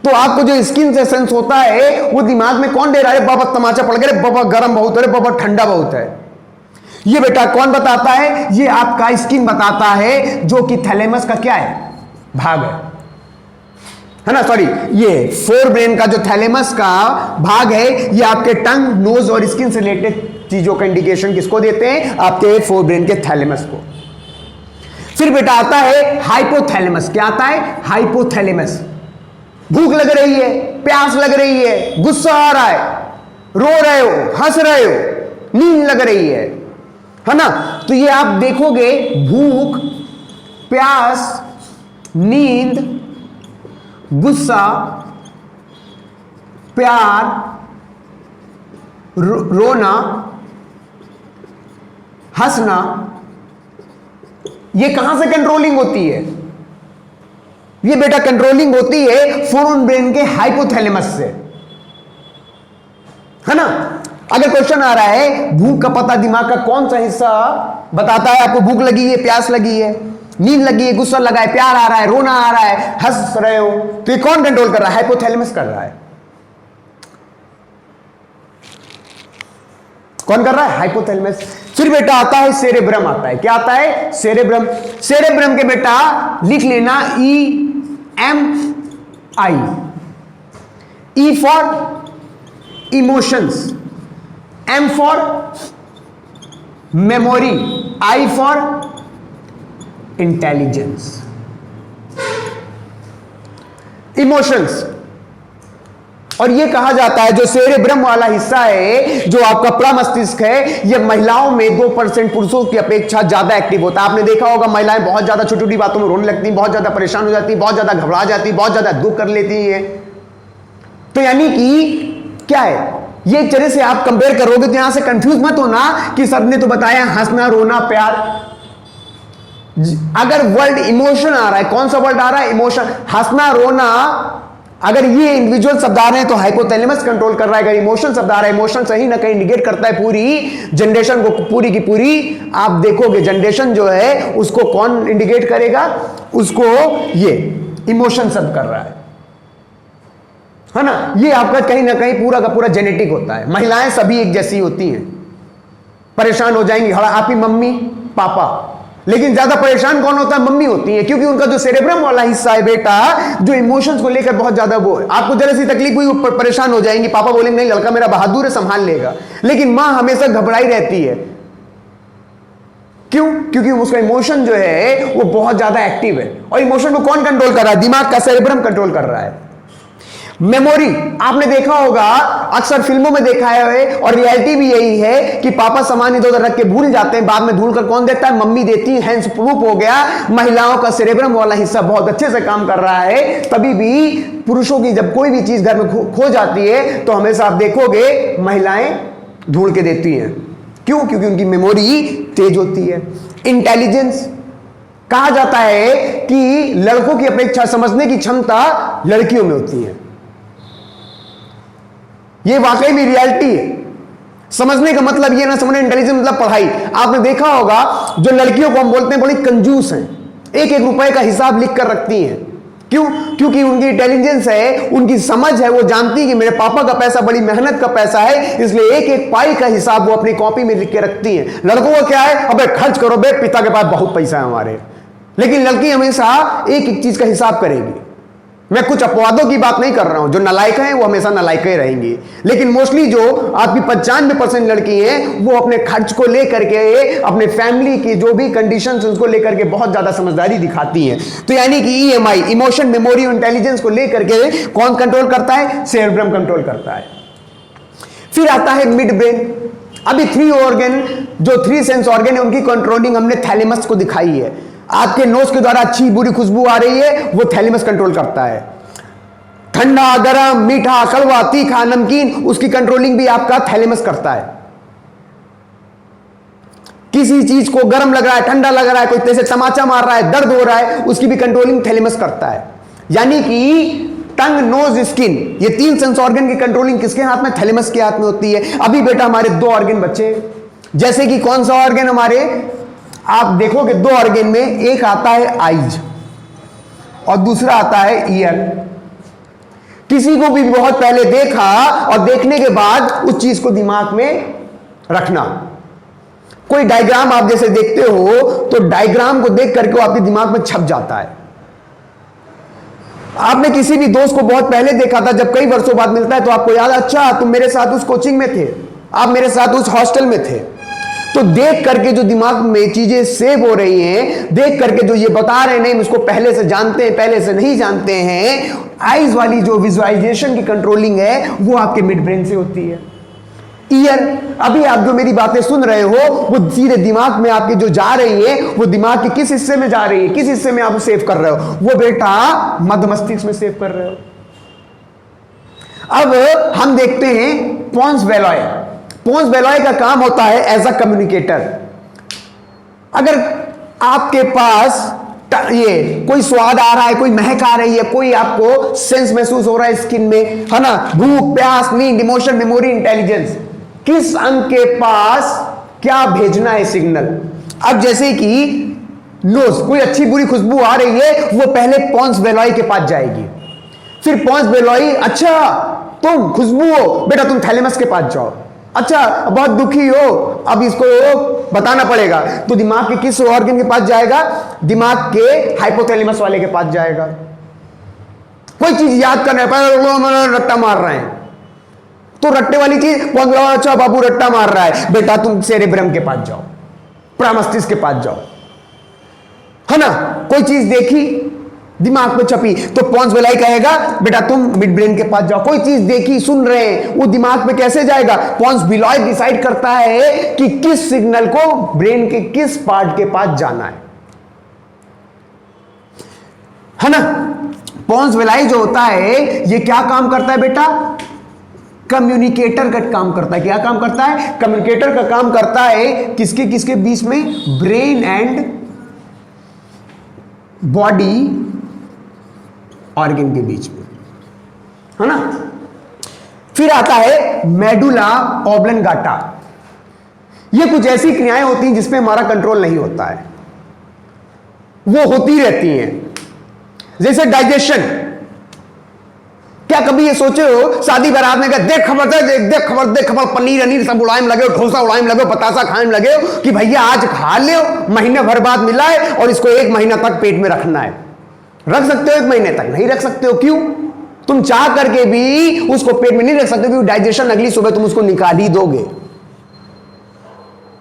तो आपको जो स्किन से सेंस होता है वो दिमाग में कौन दे रहा है? बाबा तमाचा पड़ गया, बाबा गर्म बहुत है, बाबा ठंडा बहुत है। ये बेटा कौन बताता है? ये आपका स्किन बताता है, जो कि थैलेमस का क्या है? भाग है ना, सॉरी, ये फोर ब्रेन का जो थैलेमस का भाग है, ये आपके टंग, नोज और स्किन से रिलेटेड चीजों का इंडिकेशन किसको देते हैं? आपके फोर ब्रेन के थैलेमस को। फिर बेटा आता है हाइपोथैलेमस। क्या आता है? हाइपोथैलेमस। भूख लग रही है, प्यास लग रही है, गुस्सा आ रहा है, रो रहे हो, हंस रहे हो, नींद लग रही है ना, तो ये आप देखोगे भूख, प्यास, नींद, गुस्सा, प्यार, रोना, हंसना, ये कहां से कंट्रोलिंग होती है? ये बेटा कंट्रोलिंग होती है फोर ब्रेन के हाइपोथैलेमस से, है ना। अगर क्वेश्चन आ रहा है भूख का पता दिमाग का कौन सा हिस्सा बताता है? आपको भूख लगी है, प्यास लगी है, नींद लगी है, गुस्सा लगा है, प्यार आ रहा है, रोना आ रहा है, हंस रहे हो, तो ये कौन कंट्रोल कर रहा है? हाइपोथैलेमस कर रहा है। कौन कर रहा है? हाइपोथैलेमस। फिर बेटा आता है सेरेब्रम आता है। क्या आता है? सेरेब्रम। सेरेब्रम के बेटा लिख लेना EMI। E for emotions, M for memory, I for intelligence. Emotions, और ये कहा जाता है जो सेरेब्रम वाला हिस्सा है, जो आपका प्रमस्तिष्क है, ये महिलाओं में 2% पुरुषों की अपेक्षा ज्यादा एक्टिव होता है। आपने देखा होगा महिलाएं बहुत ज्यादा छोटी छोटी बातों में रोने लगती हैं, बहुत ज्यादा परेशान हो जाती हैं, बहुत ज्यादा घबरा जाती हैं, बहुत ज्यादा दुख कर लेती हैं। तो यानी कि क्या है, ये एक तरह से आप कंपेयर करोगे तो यहां से कंफ्यूज मत होना कि सर ने तो बताया हंसना, रोना, प्यार। अगर वर्ड इमोशन आ रहा है, कौन सा वर्ड आ रहा है? इमोशन। हंसना, रोना, अगर ये इंडिविजुअल शब्द आ रहे हैं तो हाइपोथैलेमस कंट्रोल कर रहा है। अगर इमोशन शब्द आ रहा है, इमोशन सही ना कहीं निगेट करता है पूरी जनरेशन को, पूरी की पूरी। आप देखोगे जनरेशन जो है उसको कौन इंडिकेट करेगा? उसको ये इमोशन शब्द कर रहा है ना। ये आपका कहीं ना कहीं पूरा का पूरा जेनेटिक होता है। महिलाएं सभी एक जैसी होती हैं, परेशान हो जाएंगी, आपकी मम्मी पापा, लेकिन ज्यादा परेशान कौन होता है? मम्मी होती है, क्योंकि उनका जो सेरेब्रम वाला हिस्सा है बेटा, जो इमोशंस को लेकर बहुत ज्यादा वो है। आपको जरा सी तकलीफ हुई, वो परेशान हो जाएंगी, पापा बोलेंगे नहीं लड़का मेरा बहादुर है, संभाल लेगा, लेकिन मां हमेशा घबराई रहती है। क्यों? क्योंकि उसका इमोशन जो है वो बहुत ज्यादा एक्टिव है। और इमोशन को कौन कंट्रोल कर रहा है? दिमाग का सेरेब्रम कंट्रोल कर रहा है। मेमोरी, आपने देखा होगा, अक्सर फिल्मों में देखा है और रियलिटी भी यही है कि पापा सामान इधर उधर रख के भूल जाते हैं, बाद में ढूंढ कर कौन देता है? मम्मी देती है। हैंस प्रूफ हो गया महिलाओं का सेरेब्रम वाला हिस्सा बहुत अच्छे से काम कर रहा है। तभी भी पुरुषों की जब कोई भी चीज घर में खो जाती है तो हमेशा आप देखोगे महिलाएं ढूंढ के देती हैं। क्यों? क्योंकि उनकी मेमोरी तेज होती है। इंटेलिजेंस, कहा जाता है कि लड़कों की अपेक्षा समझने की क्षमता लड़कियों में होती है। ये वाकई में रियलिटी है। समझने का मतलब ये ना समझने, इंटेलिजेंस मतलब पढ़ाई। आपने देखा होगा जो लड़कियों को हम बोलते हैं बड़ी कंजूस हैं, एक एक रुपए का हिसाब लिख कर रखती हैं। क्यों? क्योंकि उनकी इंटेलिजेंस है, उनकी समझ है, वो जानती है कि मेरे पापा का पैसा बड़ी मेहनत का पैसा है, इसलिए एक एक पाई का हिसाब वो अपनी कॉपी में लिख के रखती हैं। लड़कों का क्या है? अबे खर्च करो बे, पिता के पास बहुत पैसा है हमारे। लेकिन लड़की हमेशा एक एक चीज का हिसाब करेगी। मैं कुछ अपवादों की बात नहीं कर रहा हूं, जो नालायक हैं वो हमेशा नालायक ही रहेंगी, लेकिन मोस्टली जो आपकी 95% लड़की हैं वो अपने खर्च को लेकर के, अपने फैमिली की जो भी कंडीशंस उसको लेकर के बहुत ज्यादा समझदारी दिखाती हैं। तो यानी कि EMI, इमोशन, मेमोरी और इंटेलिजेंस को लेकर के कौन कंट्रोल करता है? सेरेब्रम कंट्रोल करता है। फिर आता है मिड ब्रेन। अभी 3 ऑर्गन, जो 3 सेंस ऑर्गन है, उनकी कंट्रोलिंग हमने थैलेमस को दिखाई है। आपके नोज के द्वारा अच्छी बुरी खुशबू आ रही है, वो थैलेमस कंट्रोल करता है। ठंडा, गरम, मीठा, कड़वा, तीखा, नमकीन, उसकी कंट्रोलिंग भी आपका थैलेमस करता है। किसी चीज को गरम लग रहा है, ठंडा लग रहा है, कोई तेज से तमाचा मार रहा है, दर्द हो रहा है, उसकी भी कंट्रोलिंग थैलेमस करता है। यानी कि टंग, नोज, स्किन, ये 3 सेंस ऑर्गन की कंट्रोलिंग किसके हाथ में? थैलेमस के हाथ में होती है। अभी बेटा हमारे 2 ऑर्गन बचे, जैसे कि कौन सा ऑर्गन हमारे, आप देखोगे 2 ऑर्गन में एक आता है आईज और दूसरा आता है ईयर। किसी को भी बहुत पहले देखा और देखने के बाद उस चीज को दिमाग में रखना। कोई डायग्राम आप जैसे देखते हो तो डायग्राम को देख करके वो आपके दिमाग में छप जाता है। आपने किसी भी दोस्त को बहुत पहले देखा था, जब कई वर्षों बाद मिलता है तो आपको याद, अच्छा तुम मेरे साथ उस कोचिंग में थे, आप मेरे साथ उस हॉस्टल में थे। तो देख करके जो दिमाग में चीजें सेव हो रही हैं, देख करके जो ये बता रहे हैं, नहीं इसको पहले से जानते हैं, पहले से नहीं जानते हैं, आईज वाली जो विजुअलाइजेशन की कंट्रोलिंग है वो आपके मिड ब्रेन से होती है। ईयर, अभी आप जो मेरी बातें सुन रहे हो वो सीधे दिमाग में आपके जो जा रही है वो दिमाग के किस हिस्से में जा रही है, किस हिस्से में आप सेव कर रहे हो? वो बेटा मध्य मस्तिष्क में सेव कर रहे हो। अब हम देखते हैं पोन्स वेलॉय। पोन्स वेलॉय का काम होता है एज अ कम्युनिकेटर। अगर आपके पास ये कोई स्वाद आ रहा है, कोई महक आ रही है, कोई आपको सेंस महसूस हो रहा है स्किन में, है ना, भूख, प्यास, नींद, इमोशन, मेमोरी, इंटेलिजेंस, किस अंग के पास क्या भेजना है सिग्नल? अब जैसे कि नोज, कोई अच्छी बुरी खुशबू आ रही है, वो पहले पोन्स वेलॉय के पास जाएगी, फिर पोन्स वेलॉय, अच्छा तुम खुशबू हो बेटा, तुम थैलेमस के पास जाओ। अच्छा बहुत दुखी हो, अब इसको बताना पड़ेगा, तो दिमाग के किस ऑर्गन के पास जाएगा? दिमाग के हाइपोथैलेमस वाले के पास जाएगा। कोई चीज याद करना है, रट्टा मार रहे हैं, तो रट्टे वाली चीज, अच्छा बाबू रट्टा मार रहा है, बेटा तुम सेरेब्रम के पास जाओ, प्रमस्तिष्क के पास जाओ, है ना। कोई चीज देखी, दिमाग में छपी, तो पोन्स वेलाई कहेगा बेटा तुम मिड ब्रेन के पास जाओ। कोई चीज देखी, सुन रहे हैं, वो दिमाग में कैसे जाएगा? पोन्स वेलाई डिसाइड करता है कि किस सिग्नल को ब्रेन के किस पार्ट के पास जाना है ना। पोन्स वेलाई जो होता है ये क्या काम करता है बेटा? कम्युनिकेटर का काम करता है। क्या काम करता है? कम्युनिकेटर का काम करता है किसके किसके बीच में? ब्रेन एंड बॉडी ऑर्गन के बीच में, है ना। फिर आता है मेडुला ऑब्लंगाटा। ये कुछ ऐसी क्रियाएं होती हैं जिसमें हमारा कंट्रोल नहीं होता है, वो होती रहती हैं, जैसे डाइजेशन। क्या कभी ये सोचे हो शादी बारात में देख खबर, देख खबर, देख खबर, पनीर अनीर सब उड़ाने लगे, डोसा उड़ाने लगे, बतासा खाने लगे कि भैया आज खा ले, महीने भर बाद मिला है और इसको 1 महीना तक पेट में रखना है। रख सकते हो 1 महीने तक? नहीं रख सकते हो। क्यों? तुम चाह करके भी उसको पेट में नहीं रख सकते, क्योंकि डाइजेशन अगली सुबह तुम उसको निकाल ही दोगे।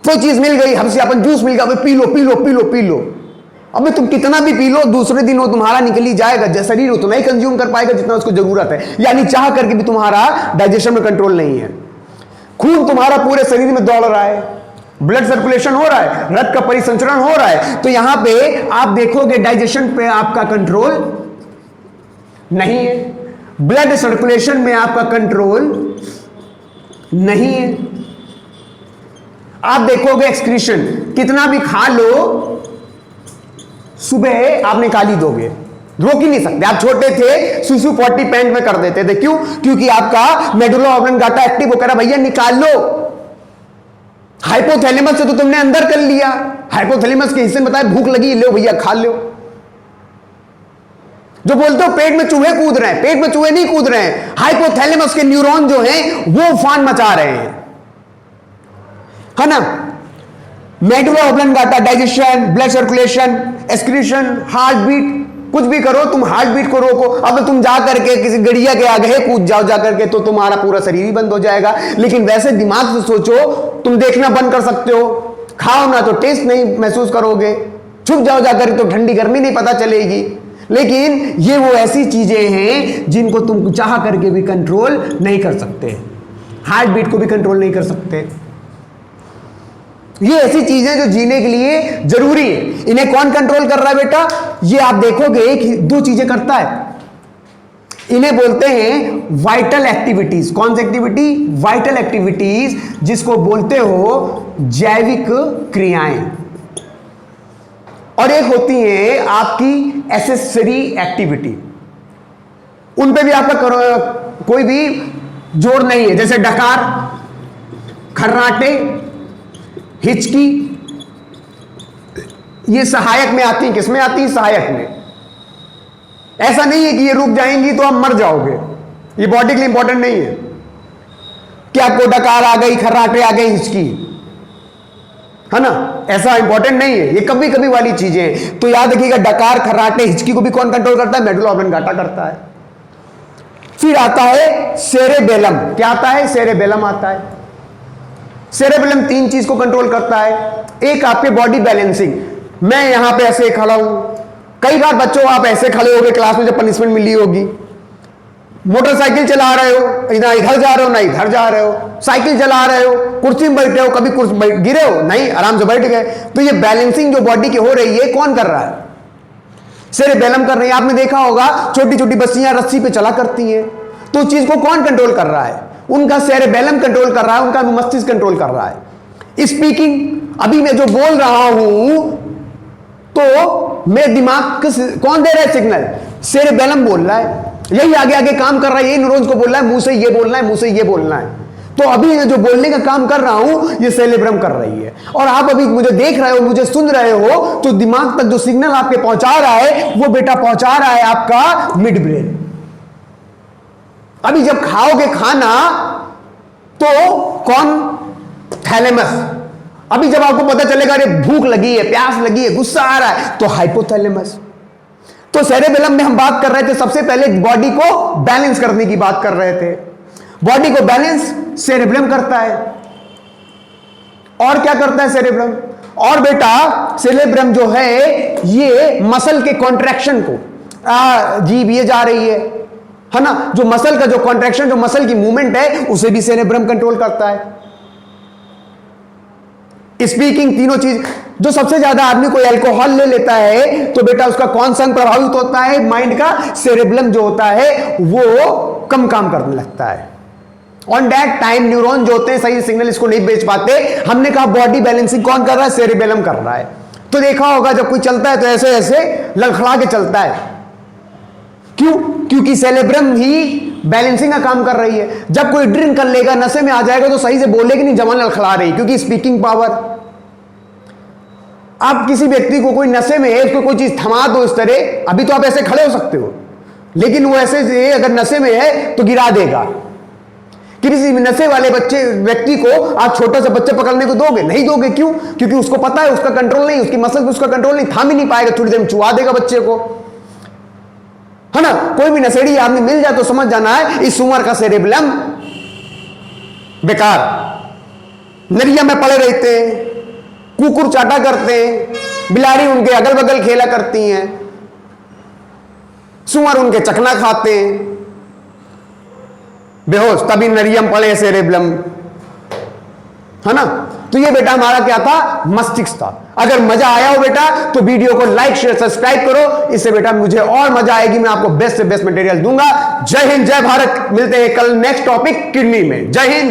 कोई चीज मिल गई, हमसे अपन जूस मिल गया, P low P low P low P low, अबे तुम कितना भी पी लो, दूसरे दिन वो तुम्हारा निकल ही जाएगा, शरीर उतना ही कंज्यूम कर पाएगा जितना उसको जरूरत है। यानी चाह करके भी तुम्हारा डाइजेशन में कंट्रोल नहीं है। खून तुम्हारा पूरे शरीर में दौड़ रहा है, ब्लड सर्कुलेशन हो रहा है, रक्त का परिसंचरण हो रहा है, तो यहां पे आप देखोगे डाइजेशन पे आपका कंट्रोल नहीं है, ब्लड सर्कुलेशन में आपका कंट्रोल नहीं है। आप देखोगे एक्सक्रीशन, कितना भी खा लो सुबह आप निकाल ही दोगे, रोक ही नहीं सकते। आप छोटे थे सुसु पॉटी पैंट में कर देते थे, क्यों? क्योंकि आपका मेडुला ऑब्लंगाटा एक्टिव हो कर भैया निकाल लो। हाइपोथैलेमस से तो तुमने अंदर कर लिया, हाइपोथैलेमस के हिस्से में बताया भूख लगी, लो भैया खा लो। जो बोलते हो पेट में चूहे कूद रहे हैं, पेट में चूहे नहीं कूद रहे हैं, हाइपोथैलेमस के न्यूरॉन जो हैं वो फान मचा रहे हैं, है ना। Medulla oblongata digestion, blood circulation, excretion, heart beat, कुछ भी करो तुम हार्ट बीट को रोको। अब तुम जा करके किसी गड़िया के आगे कूद जाओ जा करके, तो तुम्हारा पूरा शरीर ही बंद हो जाएगा। लेकिन वैसे दिमाग से सोचो, तुम देखना बंद कर सकते हो, खाओ ना तो टेस्ट नहीं महसूस करोगे, छुप जाओ जाकर तो ठंडी गर्मी नहीं पता चलेगी। लेकिन ये वो ऐसी चीजें हैं जिनको तुम चाह करके भी कंट्रोल नहीं कर सकते, हार्ट बीट को भी कंट्रोल नहीं कर सकते। ये ऐसी चीजें जो जीने के लिए जरूरी है, इन्हें कौन कंट्रोल कर रहा है बेटा? ये आप देखोगे कि 2 चीजें करता है, इन्हें बोलते हैं वाइटल एक्टिविटीज। कौन सी एक्टिविटी? वाइटल एक्टिविटीज, जिसको बोलते हो जैविक क्रियाएं, और एक होती है आपकी एसेसरी एक्टिविटी। उन पे भी आपका कोई भी जोर नहीं है। जैसे डकार, खर्राटे, हिचकी, ये सहायक में आती है। किसमें आती है? सहायक में। ऐसा नहीं है कि ये रुक जाएंगी तो आप मर जाओगे, ये बॉडी के लिए इंपॉर्टेंट नहीं है कि आपको डकार आ गई, खर्राटे आ गई, हिचकी, है ना, ऐसा इंपॉर्टेंट नहीं है, ये कभी कभी वाली चीजें हैं। तो याद रखिएगा, डकार, खर्राटे, हिचकी को भी कौन कंट्रोल करता है? मेडुला ऑब्लिंगाटा करता है। फिर आता है सेरेबेलम। क्या आता है? सेरेबेलम आता है। सेरेबेलम 3 चीज को कंट्रोल करता है। एक आपके बॉडी बैलेंसिंग, मैं यहां पे ऐसे खड़ा हूं, कई बार बच्चों आप ऐसे खड़े हो गए क्लास में जब पनिशमेंट मिली होगी, मोटरसाइकिल चला रहे हो, ना इधर जा रहे हो ना इधर जा रहे हो, साइकिल चला रहे हो, कुर्सी में बैठे हो, कभी कुर्सी गिरे हो नहीं, आराम से बैठ गए। तो ये बैलेंसिंग जो बॉडी की हो रही है, कौन कर रहा है? सेरेबेलम कर रही है। आपने देखा होगा छोटी छोटी बच्चियां रस्सी पे चला करती हैं, तो उस चीज को कौन कंट्रोल कर रहा है? उनका सेरेबेलम कंट्रोल कर रहा है, उनका मस्तिष्क कंट्रोल कर रहा है। स्पीकिंग, अभी मैं जो बोल रहा हूं तो मैं दिमाग कौन दे रहा है सिग्नल? सेरेबेलम बोल रहा है, यही आगे आगे काम कर रहा है, यही न्यूरॉन्स को बोल रहा है, मुंह से ये बोलना है, मुंह से ये बोलना है। तो अभी जो बोलने का काम कर रहा हूं, ये सेरेब्रम कर रही है। और आप अभी मुझे देख रहे हो, मुझे सुन रहे हो, तो दिमाग तक जो सिग्नल आपके पहुंचा रहा है, वो बेटा पहुंचा रहा है आपका मिड ब्रेन। अभी जब खाओगे खाना तो कौन? थैलेमस। अभी जब आपको पता चलेगा अरे भूख लगी है, प्यास लगी है, गुस्सा आ रहा है, तो हाइपोथैलेमस। तो सेरेबेलम में हम बात कर रहे थे, सबसे पहले बॉडी को बैलेंस करने की बात कर रहे थे। बॉडी को बैलेंस सेरेबेलम करता है। और क्या करता है सेरेबेलम? और बेटा सेरेबेलम जो है ये मसल के कॉन्ट्रैक्शन को, जीभ ये जा रही है ना, जो मसल का जो कॉन्ट्रैक्शन, जो मसल की मूवमेंट है, उसे भी सेरेबेलम कंट्रोल करता है। स्पीकिंग, तीनों चीज। जो सबसे ज्यादा आदमी कोई अल्कोहल ले लेता है तो बेटा उसका कौन सा अंग प्रभावित होता है? माइंड का सेरेबेलम जो होता है वो कम काम करने लगता है। ऑन दैट टाइम न्यूरॉन जो होते हैं सही सिग्नल इसको नहीं भेज पाते। हमने कहा बॉडी बैलेंसिंग कौन कर रहा है? सेरेबेलम कर रहा है। तो देखा होगा जब कोई चलता है तो ऐसे ऐसे लड़खड़ा के चलता है। क्यों? क्योंकि सेरेब्रम ही बैलेंसिंग का काम कर रही है। जब कोई ड्रिंक कर लेगा, नशे में आ जाएगा, तो सही से बोलेगी नहीं, जवान लड़खड़ा रही, क्योंकि स्पीकिंग पावर। आप किसी व्यक्ति को, कोई नशे में है, उसको कोई चीज थमा दो इस तरह, अभी तो आप ऐसे खड़े हो सकते हो, लेकिन वो ऐसे अगर नशे में है तो गिरा देगा। किसी नशे वाले व्यक्ति को आप छोटा सा बच्चा पकड़ने को दोगे? नहीं दोगे। क्यों? क्योंकि उसको पता है उसका कंट्रोल नहीं, उसकी मसल पे उसका कंट्रोल नहीं, थाम ही नहीं पाएगा, थोड़ी देर में चुहा देगा बच्चे को, है ना। कोई भी नशेड़ी आदमी मिल जाए तो समझ जाना है इस उम्र का सेरेबेलम बेकार। नरिया में पड़े रहते हैं, कुकुर चाटा करते हैं, बिलाड़ी उनके अगल बगल खेला करती हैं, सुअर उनके चकना खाते हैं, बेहोश, तभी नरियम पड़े सेरेबेलम, है ना। तो ये बेटा हमारा क्या था? मस्तिष्क था। अगर मजा आया हो बेटा तो वीडियो को लाइक शेयर सब्सक्राइब करो, इससे बेटा मुझे और मजा आएगी, मैं आपको बेस्ट से बेस्ट मटेरियल दूंगा। जय हिंद, जय भारत। मिलते हैं कल नेक्स्ट टॉपिक किडनी में। जय हिंद।